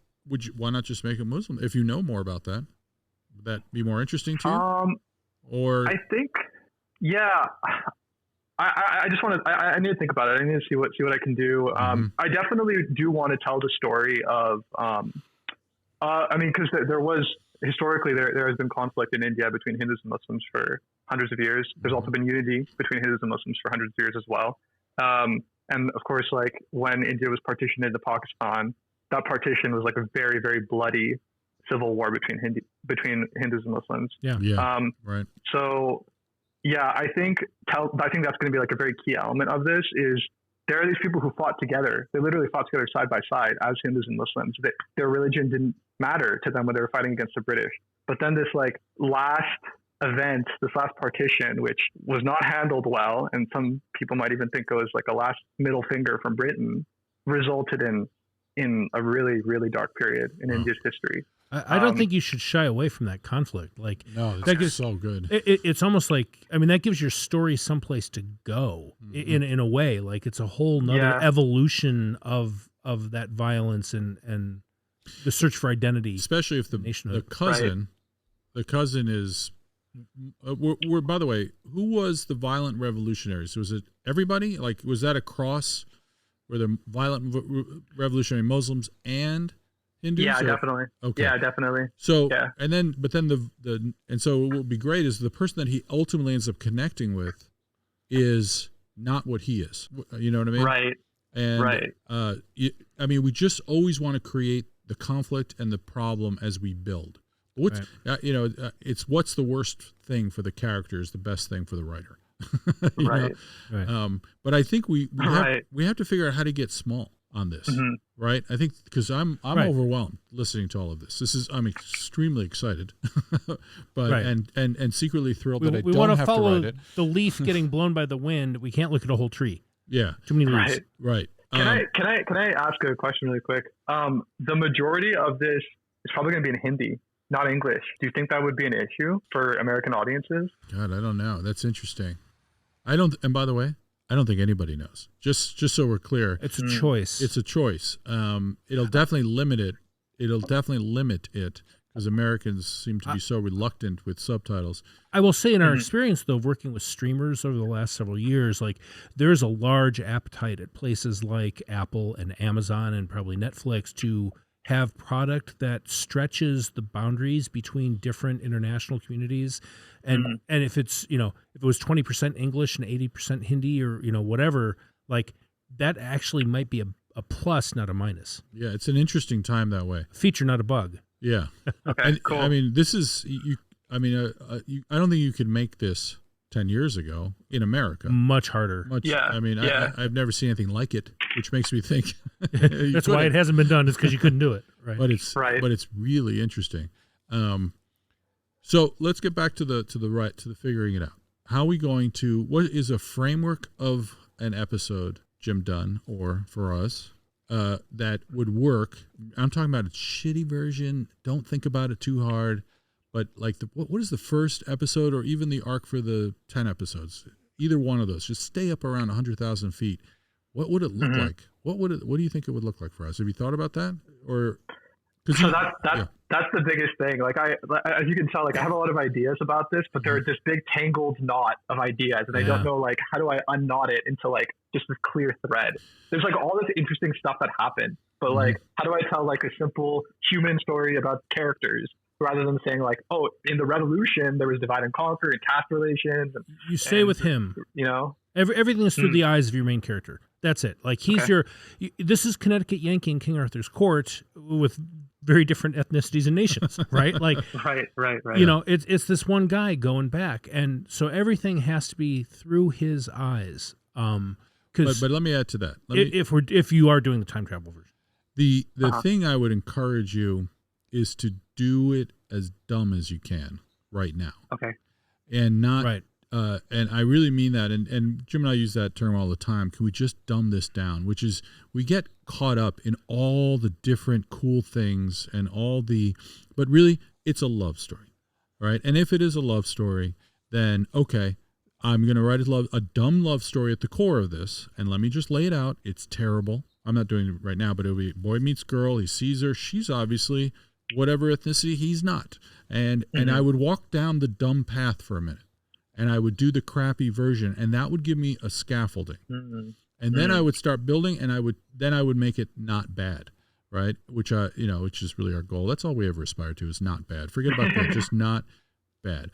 [SPEAKER 2] why not just make it Muslim? If you know more about that, would that be more interesting to you? Or
[SPEAKER 3] I think, yeah. I just want to. I need to think about it. I need to see what I can do. I definitely do want to tell the story of. I mean, because there was historically there has been conflict in India between Hindus and Muslims for hundreds of years. There's also been unity between Hindus and Muslims for hundreds of years as well. And of course, like when India was partitioned into Pakistan, that partition was like a very, very bloody civil war between Hindus and Muslims.
[SPEAKER 2] Yeah. Right.
[SPEAKER 3] So. Yeah, I think that's going to be like a very key element of this is there are these people who fought together. They literally fought together side by side as Hindus and Muslims. Their religion didn't matter to them when they were fighting against the British. But then this like last event, this last partition, which was not handled well, and some people might even think it was like a last middle finger from Britain, resulted in a really, really dark period in India's history.
[SPEAKER 1] I don't think you should shy away from that conflict. Like,
[SPEAKER 2] no, that's so good.
[SPEAKER 1] It's almost like, I mean, that gives your story someplace to go in a way. Like it's a whole nother evolution of that violence and the search for identity.
[SPEAKER 2] Especially if the cousin is. We're by the way, who was the violent revolutionaries? Was it everybody? Like, was that a cross? Were there violent revolutionary Muslims and Hindus?
[SPEAKER 3] Yeah, definitely.
[SPEAKER 2] Okay.
[SPEAKER 3] Yeah, definitely.
[SPEAKER 2] So, and then so what would be great is the person that he ultimately ends up connecting with is not what he is. You know what I mean?
[SPEAKER 3] Right.
[SPEAKER 2] And, I mean, we just always want to create the conflict and the problem as we build. It's what's the worst thing for the character is the best thing for the writer.
[SPEAKER 3] Right.
[SPEAKER 2] But I think we have to figure out how to get small on this, right? I think because I'm overwhelmed listening to all of this. I'm extremely excited, but and secretly thrilled that I don't have to write it.
[SPEAKER 1] The leaf getting blown by the wind. We can't look at a whole tree.
[SPEAKER 2] Yeah,
[SPEAKER 1] too many leaves.
[SPEAKER 2] Right.
[SPEAKER 3] Can I ask a question really quick? The majority of this is probably going to be in Hindi, not English. Do you think that would be an issue for American audiences?
[SPEAKER 2] God, I don't know. That's interesting. I don't. And by the way, I don't think anybody knows. Just so we're clear,
[SPEAKER 1] it's a choice.
[SPEAKER 2] It's a choice. It'll definitely limit it. Because Americans seem to be so reluctant with subtitles.
[SPEAKER 1] I will say in our experience, though, working with streamers over the last several years, like there's a large appetite at places like Apple and Amazon and probably Netflix to have product that stretches the boundaries between different international communities. And and if it's, if it was 20% English and 80% Hindi or, whatever, like that actually might be a plus, not a minus.
[SPEAKER 2] Yeah, it's an interesting time that way.
[SPEAKER 1] Feature, not a bug.
[SPEAKER 2] Yeah.
[SPEAKER 3] Okay, cool.
[SPEAKER 2] I mean, this is I don't think you could make this 10 years ago in America.
[SPEAKER 1] Much harder.
[SPEAKER 2] I mean, I've never seen anything like it, which makes me think
[SPEAKER 1] that's why it hasn't been done. Is because you couldn't do it, right?
[SPEAKER 2] But it's really interesting. So let's get back to the figuring it out. How are we going to? What is a framework of an episode, Jim Dunn or Faraz, that would work? I'm talking about a shitty version. Don't think about it too hard. But like what is the first episode, or even the arc for the 10 episodes? Either one of those, just stay up around 100,000 feet. What would it look like? What do you think it would look like for us? Have you thought about that? Or
[SPEAKER 3] so that's the biggest thing. Like as you can tell, like I have a lot of ideas about this, but they're this big tangled knot of ideas, and I don't know like how do I unknot it into like just this clear thread. There's like all this interesting stuff that happened, but like how do I tell like a simple human story about characters? Rather than saying like, oh, in the revolution, there was divide and conquer and caste relations.
[SPEAKER 1] You stay with him.
[SPEAKER 3] You know?
[SPEAKER 1] Everything is through the eyes of your main character. That's it. Like he's this is Connecticut Yankee in King Arthur's court with very different ethnicities and nations, right? Like,
[SPEAKER 3] right.
[SPEAKER 1] You know, it's this one guy going back. And so everything has to be through his eyes.
[SPEAKER 2] But let me add to that.
[SPEAKER 1] If you are doing the time travel version.
[SPEAKER 2] The thing I would encourage you is to do it as dumb as you can right now.
[SPEAKER 3] Okay.
[SPEAKER 2] And not, and I really mean that. And Jim and I use that term all the time. Can we just dumb this down? Which is, we get caught up in all the different cool things and but really it's a love story, right? And if it is a love story, then okay, I'm going to write a dumb love story at the core of this. And let me just lay it out. It's terrible. I'm not doing it right now, but it'll be boy meets girl. He sees her. She's obviously whatever ethnicity he's not. And I would walk down the dumb path for a minute, and I would do the crappy version, and that would give me a scaffolding. And then I would start building, and I would make it not bad, right? Which is really our goal. That's all we ever aspire to, is not bad. Forget about that, just not bad.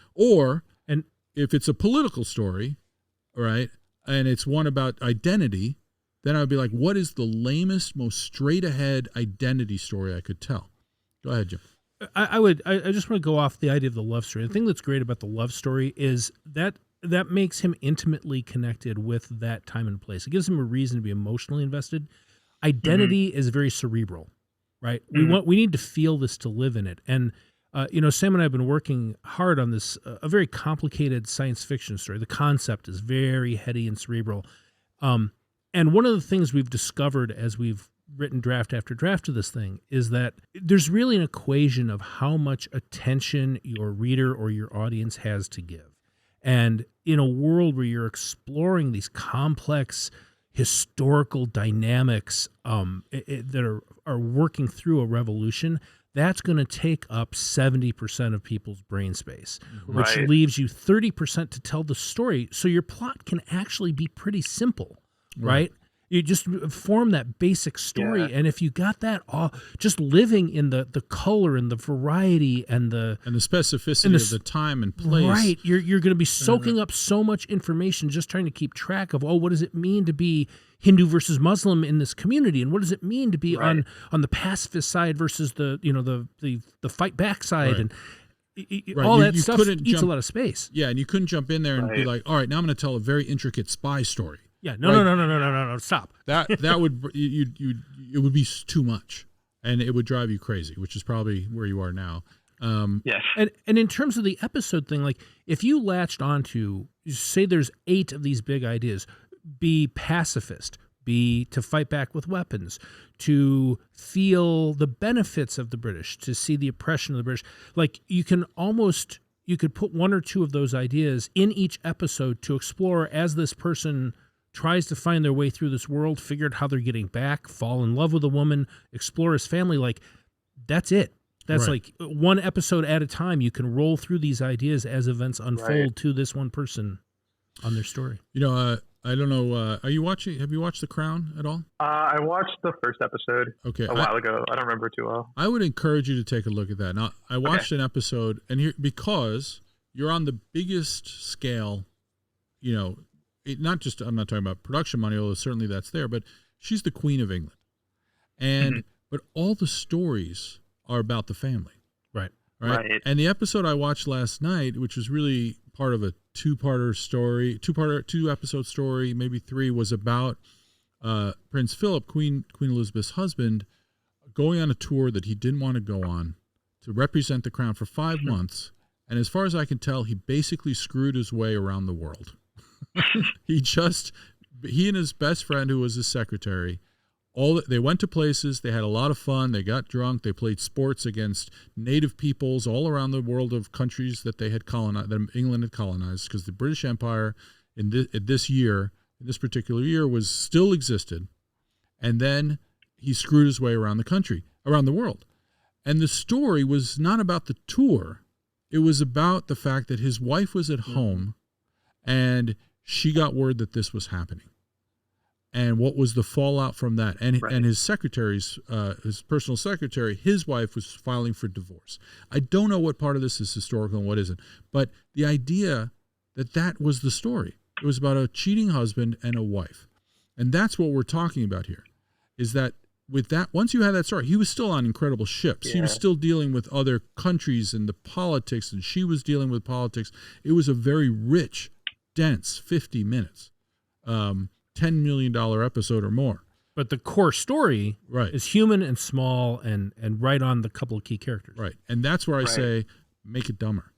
[SPEAKER 2] And if it's a political story, right, and it's one about identity, then I would be like, what is the lamest, most straight ahead identity story I could tell? Go ahead, Jim. I
[SPEAKER 1] just want to go off the idea of the love story. The thing that's great about the love story is that makes him intimately connected with that time and place. It gives him a reason to be emotionally invested. Identity is very cerebral, right? We need to feel this to live in it. And Sam and I have been working hard on this, a very complicated science fiction story. The concept is very heady and cerebral. And one of the things we've discovered as we've written draft after draft of this thing is that there's really an equation of how much attention your reader or your audience has to give. And in a world where you're exploring these complex historical dynamics that are working through a revolution, that's going to take up 70% of people's brain space, which leaves you 30% to tell the story. So your plot can actually be pretty simple, right? You just form that basic story, and if you got that all, just living in the color and the variety and the
[SPEAKER 2] specificity of the time and place,
[SPEAKER 1] right? You're going to be soaking up so much information, just trying to keep track of what does it mean to be Hindu versus Muslim in this community, and what does it mean to be on the pacifist side versus the fight back side, and all that stuff eats a lot of space.
[SPEAKER 2] Yeah, and you couldn't jump in there and be like, all right, now I'm going to tell a very intricate spy story.
[SPEAKER 1] Yeah, no, stop.
[SPEAKER 2] That would it would be too much, and it would drive you crazy, which is probably where you are now.
[SPEAKER 3] Yes.
[SPEAKER 1] And in terms of the episode thing, like if you latched onto, say there's 8 of these big ideas, be pacifist, be to fight back with weapons, to feel the benefits of the British, to see the oppression of the British, like you could put 1 or 2 of those ideas in each episode to explore as this person tries to find their way through this world, figure out how they're getting back, fall in love with a woman, explore his family. Like, that's it. That's like 1 episode at a time. You can roll through these ideas as events unfold to this one person on their story.
[SPEAKER 2] I don't know. Have you watched The Crown at all?
[SPEAKER 3] I watched the first episode a while ago. I don't remember too well.
[SPEAKER 2] I would encourage you to take a look at that. Now, I watched an episode, and because you're on the biggest scale, I'm not talking about production money, although certainly that's there, but she's the Queen of England. And but all the stories are about the family.
[SPEAKER 1] Right.
[SPEAKER 2] And the episode I watched last night, which was really part of a two-episode story, maybe 3, was about Prince Philip, Queen Elizabeth's husband, going on a tour that he didn't want to go on to represent the crown for 5 months. And as far as I can tell, he basically screwed his way around the world. He and his best friend, who was his secretary, they went to places, they had a lot of fun, they got drunk, they played sports against native peoples all around the world of countries that they had colonized, that England had colonized, because the British Empire in this particular year still existed. And then he screwed his way around the world. And the story was not about the tour. It was about the fact that his wife was at home and she got word that this was happening. And what was the fallout from that? And his secretary's, his personal secretary, his wife was filing for divorce. I don't know what part of this is historical and what isn't, but the idea that was the story. It was about a cheating husband and a wife. And that's what we're talking about here, is that with that, once you had that story, he was still on incredible ships. Yeah. He was still dealing with other countries and the politics, and she was dealing with politics. It was a very rich, dense 50 minutes. $10 million episode or more.
[SPEAKER 1] But the core story is human and small and right on the couple of key characters.
[SPEAKER 2] Right. And that's where I say, make it dumber.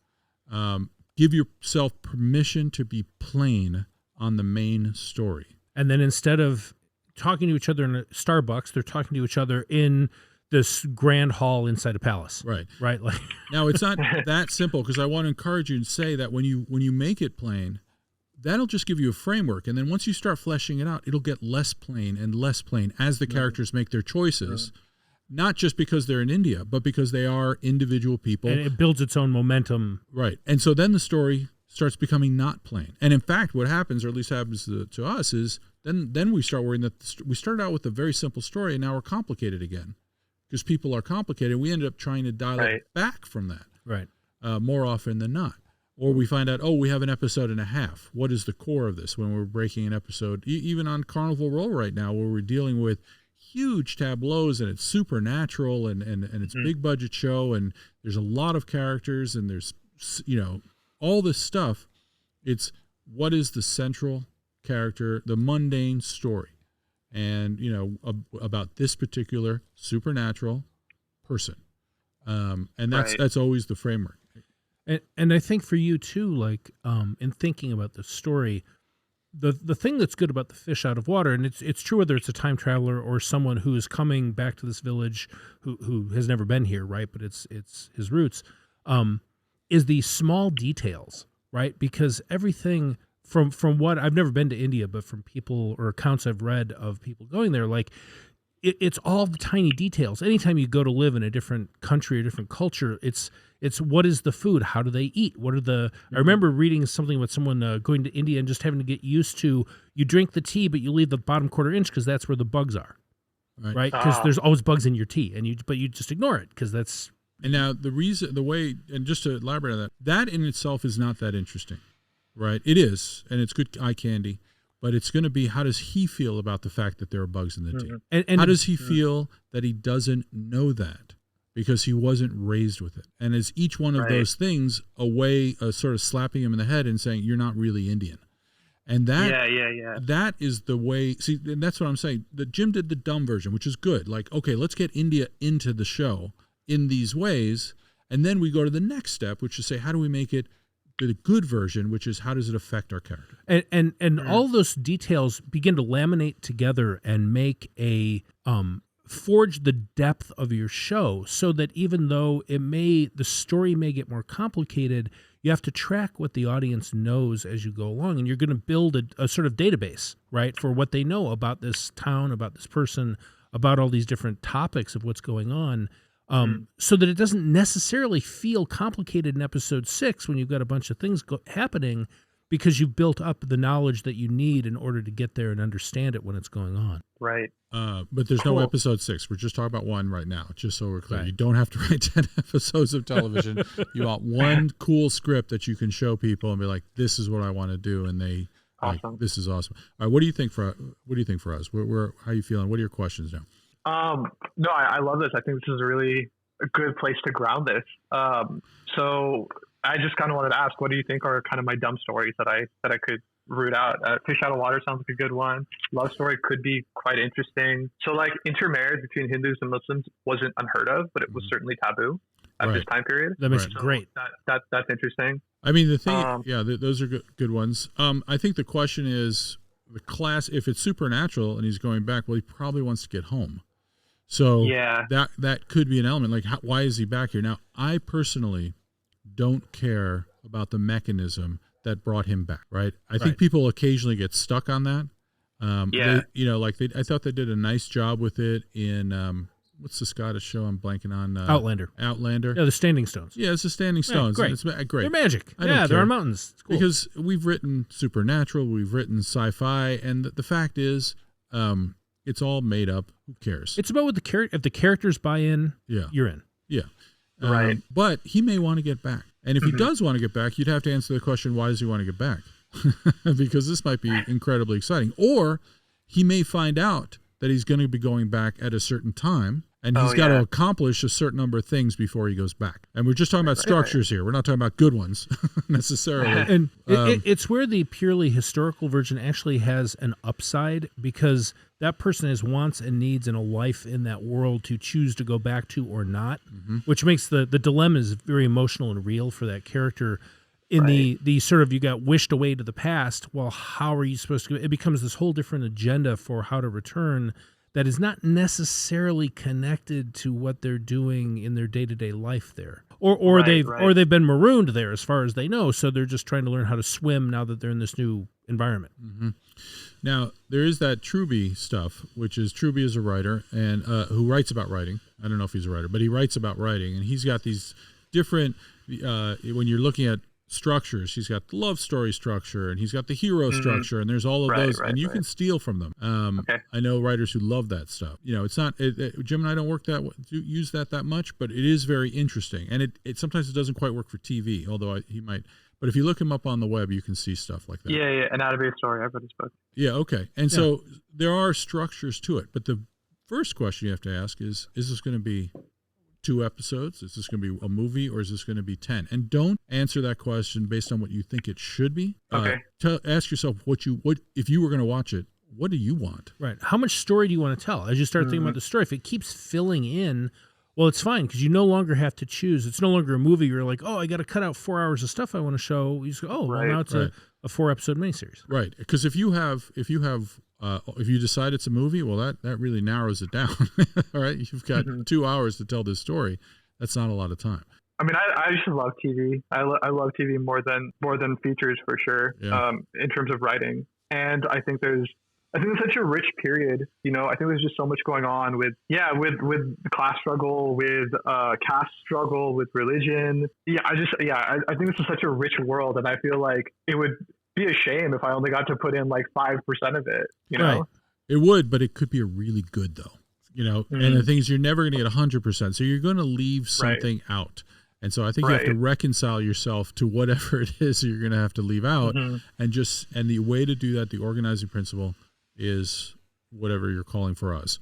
[SPEAKER 2] Give yourself permission to be plain on the main story.
[SPEAKER 1] And then instead of talking to each other in a Starbucks, they're talking to each other in this grand hall inside a palace.
[SPEAKER 2] Right.
[SPEAKER 1] Right. Like
[SPEAKER 2] now, it's not that simple, because I want to encourage you to say that when you make it plain, that'll just give you a framework. And then once you start fleshing it out, it'll get less plain and less plain as the characters make their choices, not just because they're in India, but because they are individual people.
[SPEAKER 1] And it builds its own momentum.
[SPEAKER 2] Right. And so then the story starts becoming not plain. And in fact, what happens, or at least happens to us, is then we start worrying that we started out with a very simple story and now we're complicated again, because people are complicated. We ended up trying to dial it back from that.
[SPEAKER 1] Right.
[SPEAKER 2] More often than not. Or we find out, we have an episode and a half. What is the core of this when we're breaking an episode? Even on Carnival Row right now, where we're dealing with huge tableaus and it's supernatural and it's a big budget show and there's a lot of characters and there's, all this stuff. It's what is the central character, the mundane story, and, about this particular supernatural person. And that's always the framework.
[SPEAKER 1] And I think for you too, like in thinking about the story, the thing that's good about the fish out of water, and it's true whether it's a time traveler or someone who is coming back to this village who has never been here, right? But it's his roots, is these small details, right? Because everything from what I've never been to India, but from people or accounts I've read of people going there, like it's all the tiny details. Anytime you go to live in a different country or different culture, it's what is the food? How do they eat? What are the? I remember reading something with someone going to India and just having to get used to, you drink the tea, but you leave the bottom quarter inch because that's where the bugs are, right? Because there's always bugs in your tea, but you just ignore it because that's.
[SPEAKER 2] And now and just to elaborate on that in itself is not that interesting, right? It is, and it's good eye candy. But it's going to be, how does he feel about the fact that there are bugs in the tea? And how does he feel that he doesn't know that because he wasn't raised with it? And is each one of those things a way of sort of slapping him in the head and saying, you're not really Indian? And that is the way. See, and that's what I'm saying. Jim did the dumb version, which is good. Like, okay, let's get India into the show in these ways. And then we go to the next step, which is say, how do we make it the good version, which is how does it affect our character?
[SPEAKER 1] And all those details begin to laminate together and make a forge the depth of your show, so that even though the story may get more complicated, you have to track what the audience knows as you go along, and you're going to build a sort of database, right, for what they know about this town, about this person, about all these different topics of what's going on. So that it doesn't necessarily feel complicated in episode 6 when you've got a bunch of things happening, because you've built up the knowledge that you need in order to get there and understand it when it's going on.
[SPEAKER 3] Right.
[SPEAKER 2] But there's no episode 6. We're just talking about one right now, just so we're clear. Right. You don't have to write 10 episodes of television. You want one cool script that you can show people and be like, this is what I want to do. And they, like, this is awesome. All right. What do you think for us? How are you feeling? What are your questions now?
[SPEAKER 3] No, I love this. I think this is really a good place to ground this. So I just kind of wanted to ask, what do you think are kind of my dumb stories that I could root out? Fish Out of Water sounds like a good one. Love Story could be quite interesting. So like intermarriage between Hindus and Muslims wasn't unheard of, but it was certainly taboo at this time period.
[SPEAKER 1] That makes it great.
[SPEAKER 3] That's interesting.
[SPEAKER 2] I mean, the thing, those are good ones. I think the question is the class. If it's supernatural and he's going back, well, he probably wants to get home. So that could be an element. Like, why is he back here? Now, I personally don't care about the mechanism that brought him back. Right? I think people occasionally get stuck on that. I thought they did a nice job with it in what's the Scottish show I'm blanking on?
[SPEAKER 1] Outlander.
[SPEAKER 2] Outlander.
[SPEAKER 1] Yeah, the Standing Stones.
[SPEAKER 2] Yeah, it's the Standing Stones.
[SPEAKER 1] Great.
[SPEAKER 2] It's great.
[SPEAKER 1] They're magic.
[SPEAKER 2] I don't
[SPEAKER 1] they're
[SPEAKER 2] care.
[SPEAKER 1] on mountains. It's cool.
[SPEAKER 2] Because we've written supernatural, we've written sci-fi, and the fact is, it's all made up. Who cares?
[SPEAKER 1] It's about what if the characters buy in, you're in.
[SPEAKER 2] Yeah.
[SPEAKER 3] Right.
[SPEAKER 2] But he may want to get back. And if he does want to get back, you'd have to answer the question, why does he want to get back? Because this might be incredibly exciting. Or he may find out that he's going to be going back at a certain time, and he's got to accomplish a certain number of things before he goes back. And we're just talking about structures here. We're not talking about good ones necessarily.
[SPEAKER 1] And it's where the purely historical version actually has an upside, because that person has wants and needs and a life in that world to choose to go back to or not, which makes the dilemmas very emotional and real for that character. In the sort of, you got wished away to the past, well, how are you supposed to go? It becomes this whole different agenda for how to return that is not necessarily connected to what they're doing in their day-to-day life there. Or they've been marooned there as far as they know, so they're just trying to learn how to swim now that they're in this new environment.
[SPEAKER 2] Now, there is that Truby stuff, which is Truby is a writer and who writes about writing. I don't know if he's a writer, but he writes about writing, and he's got these different, when you're looking at structures, he's got the love story structure, and he's got the hero structure, and there's all of those, and you can steal from them. I know writers who love that stuff. It's not Jim and I don't use that much, but it is very interesting, and it sometimes it doesn't quite work for TV, although he might. But if you look him up on the web, you can see stuff like that.
[SPEAKER 3] Yeah, Anatomy of Story. I've read his book.
[SPEAKER 2] Yeah, okay. And so there are structures to it, but the first question you have to ask is this going to be 2 episodes? Is this going to be a movie, or is this going to be 10? And don't answer that question based on what you think it should be.
[SPEAKER 3] Okay.
[SPEAKER 2] Ask yourself what if you were going to watch it, what do you want?
[SPEAKER 1] Right. How much story do you want to tell? As you start thinking about the story, if it keeps filling in, well, it's fine, because you no longer have to choose. It's no longer a movie. You're like, I got to cut out 4 hours of stuff I want to show. You just go, now it's a 4-episode miniseries.
[SPEAKER 2] Right. Because if you decide it's a movie, well, that really narrows it down. All right. You've got 2 hours to tell this story. That's not a lot of time.
[SPEAKER 3] I mean, I just love TV. I love TV more than features, for sure.
[SPEAKER 2] Yeah.
[SPEAKER 3] In terms of writing, and I think there's such a rich period. I think there's just so much going on with the class struggle, with caste struggle, with religion. I think this is such a rich world, and I feel like it would be a shame if I only got to put in like 5% of it.
[SPEAKER 2] Right. It would, but it could be a really good though. And the thing is, you're never going to get 100%, so you're going to leave something out. And so I think you have to reconcile yourself to whatever it is you're going to have to leave out, and the way to do that, the organizing principle, is whatever you're calling for us.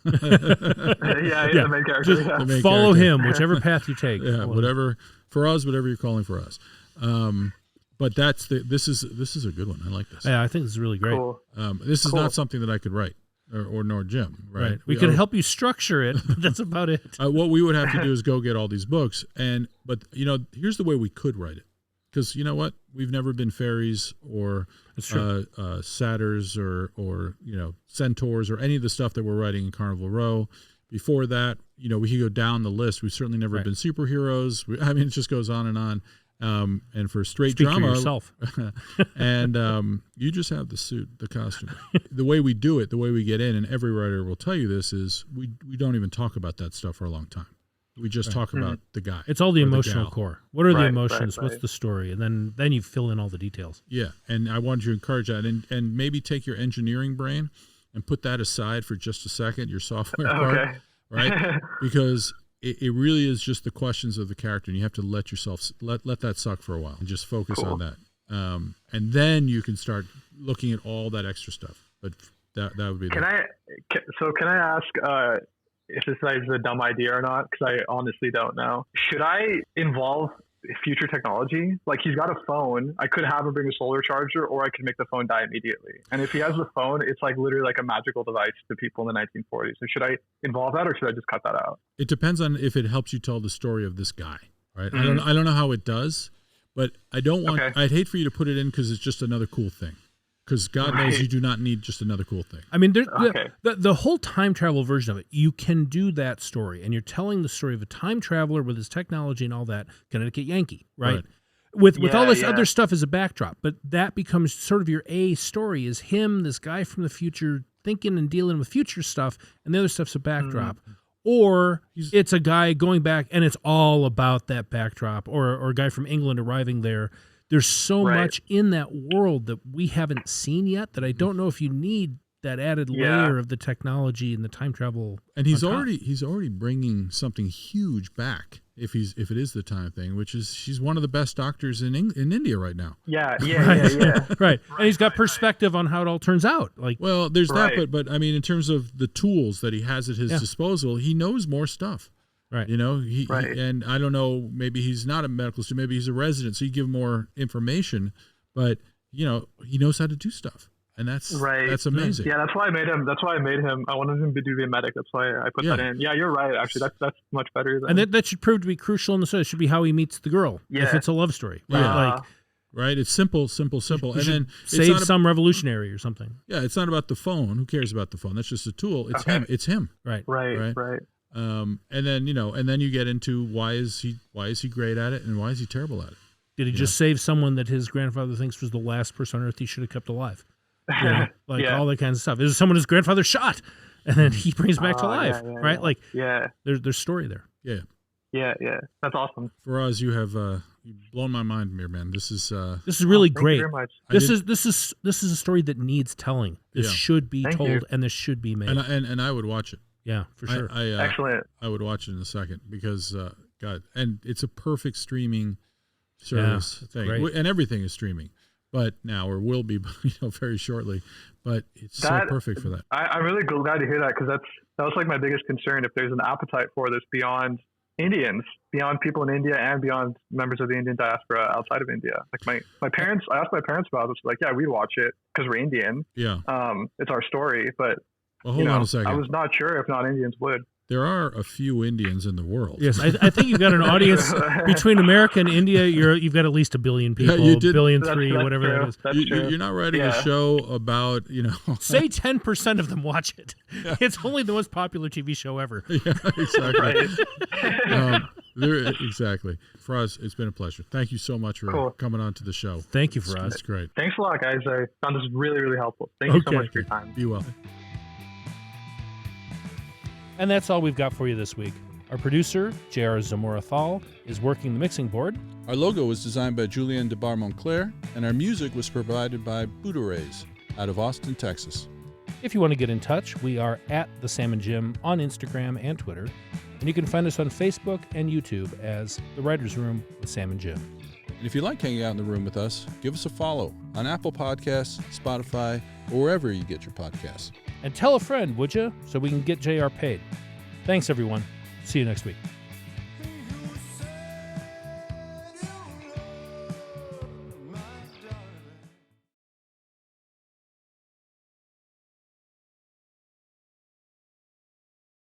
[SPEAKER 3] The main character.
[SPEAKER 1] The main follow character. Him, whichever path you take.
[SPEAKER 2] Yeah, whatever for us, whatever you're calling for us. But this is a good one. I like this.
[SPEAKER 1] Yeah, I think this is really great.
[SPEAKER 3] Cool.
[SPEAKER 2] This is not something that I could write, or nor Jim. Right.
[SPEAKER 1] We could help you structure it, but that's about it.
[SPEAKER 2] What we would have to do is go get all these books, but here's the way we could write it. Because you know what? We've never been fairies or satyrs or centaurs or any of the stuff that we're writing in Carnival Row. Before that, we could go down the list. We've certainly never been superheroes. It just goes on and on. And for straight drama,
[SPEAKER 1] for yourself.
[SPEAKER 2] And you just have the suit, the costume. The way we do it, the way we get in, and every writer will tell you this, is we don't even talk about that stuff for a long time. We just talk about the guy.
[SPEAKER 1] It's all the emotional core. What are the emotions? What's the story? And then you fill in all the details.
[SPEAKER 2] Yeah, and I wanted to encourage that, and maybe take your engineering brain and put that aside for just a second, your software part, right? Because it really is just the questions of the character, and you have to let yourself let that suck for a while and just focus on that. And then you can start looking at all that extra stuff. But that would be. Can I
[SPEAKER 3] ask if this is a dumb idea or not? Because I honestly don't know. Should I involve future technology. Like, he's got a phone. I could have him bring a solar charger, or I could make the phone die immediately. And if he has the phone, it's like literally like a magical device to people in the 1940s. So should I involve that, or should I just cut that out?
[SPEAKER 2] It depends on if it helps you tell the story of this guy, right? I don't know how it does, but I don't want.
[SPEAKER 3] Okay.
[SPEAKER 2] I'd hate for you to put it in because it's just another cool thing. Because God knows you do not need just another cool thing.
[SPEAKER 1] I mean, the whole time travel version of it, you can do that story, and you're telling the story of a time traveler with his technology and all that, Connecticut Yankee, right? With all this other stuff as a backdrop, but that becomes sort of your A story, is him, this guy from the future, thinking and dealing with future stuff, and the other stuff's a backdrop. Or it's a guy going back, and it's all about that backdrop, or a guy from England arriving there. There's so much in that world that we haven't seen yet that I don't know if you need that added layer of the technology and the time travel.
[SPEAKER 2] And he's already bringing something huge back if it is the time thing, which is she's one of the best doctors in India right now.
[SPEAKER 3] Yeah.
[SPEAKER 1] Right. And he's got perspective on how it all turns out. Like,
[SPEAKER 2] well, there's that, but I mean, in terms of the tools that he has at his disposal, he knows more stuff.
[SPEAKER 1] Right.
[SPEAKER 2] You know, he and I don't know, maybe he's not a medical student, maybe he's a resident, so you give him more information, but you know, he knows how to do stuff. And that's amazing.
[SPEAKER 3] Yeah, that's why I made him. I wanted him to do the medic. That's why I put that in. Yeah, you're right. Actually, that's much better.
[SPEAKER 1] And that should prove to be crucial in the story. It should be how he meets the girl.
[SPEAKER 3] Yeah.
[SPEAKER 1] If it's a love story. Right.
[SPEAKER 2] Right. It's simple. And then
[SPEAKER 1] save some revolutionary or something.
[SPEAKER 2] Yeah. It's not about the phone. Who cares about the phone? That's just a tool. It's him. It's him.
[SPEAKER 3] Right.
[SPEAKER 2] And then you get into why is he great at it and why is he terrible at it?
[SPEAKER 1] Did he just save someone that his grandfather thinks was the last person on earth he should have kept alive? You know, all that kinds of stuff. Is someone his grandfather shot, and then he brings back to life, right?
[SPEAKER 3] Yeah.
[SPEAKER 1] Like, there's story there.
[SPEAKER 3] Yeah. That's awesome.
[SPEAKER 2] Faraz, you have you've blown my mind here, man. This is
[SPEAKER 1] really great.
[SPEAKER 3] Thank you very much.
[SPEAKER 1] This is a story that needs telling. This should be told, and this should be made.
[SPEAKER 2] And I would watch it.
[SPEAKER 1] Yeah, for sure.
[SPEAKER 3] Excellent.
[SPEAKER 2] I would watch it in a second because God, and it's a perfect streaming service thing,
[SPEAKER 1] great.
[SPEAKER 2] And everything is streaming. But now, or will be, very shortly. But it's so perfect for that.
[SPEAKER 3] I'm really glad to hear that, because that was like my biggest concern. If there's an appetite for this beyond Indians, beyond people in India, and beyond members of the Indian diaspora outside of India. Like my parents, I asked my parents about this. Like, yeah, we'd watch it because we're Indian.
[SPEAKER 2] Yeah.
[SPEAKER 3] It's our story, but
[SPEAKER 2] hold on a second.
[SPEAKER 3] I was not sure if non-Indians would.
[SPEAKER 2] There are a few Indians in the world.
[SPEAKER 1] Yes, I think you've got an audience between America and India. You've got at least 1 billion people,
[SPEAKER 2] you did.
[SPEAKER 1] 1.3 billion,
[SPEAKER 3] That's
[SPEAKER 1] whatever
[SPEAKER 3] true.
[SPEAKER 1] that is.
[SPEAKER 3] That's true.
[SPEAKER 2] You're not writing a show about,
[SPEAKER 1] Say 10% of them watch it. Yeah. It's only the most popular TV show ever.
[SPEAKER 2] Yeah, exactly. Exactly. Faraz, it's been a pleasure. Thank you so much for coming on to the show.
[SPEAKER 1] Thank you, Faraz.
[SPEAKER 2] It's great.
[SPEAKER 3] Thanks a lot, guys. I found this really, really helpful. Thank you so much for your time.
[SPEAKER 2] Be well.
[SPEAKER 1] And that's all we've got for you this week. Our producer, J.R. Zamora-Thal, is working the mixing board.
[SPEAKER 2] Our logo was designed by Julien Debar-Monclair, and our music was provided by Buddha-Rays out of Austin, Texas.
[SPEAKER 1] If you want to get in touch, we are at The Salmon Gym on Instagram and Twitter, and you can find us on Facebook and YouTube as The Writer's Room with Sam and Jim.
[SPEAKER 2] And if you like hanging out in the room with us, give us a follow on Apple Podcasts, Spotify, or wherever you get your podcasts.
[SPEAKER 1] And tell a friend, would you, so we can get JR paid. Thanks, everyone. See you next week.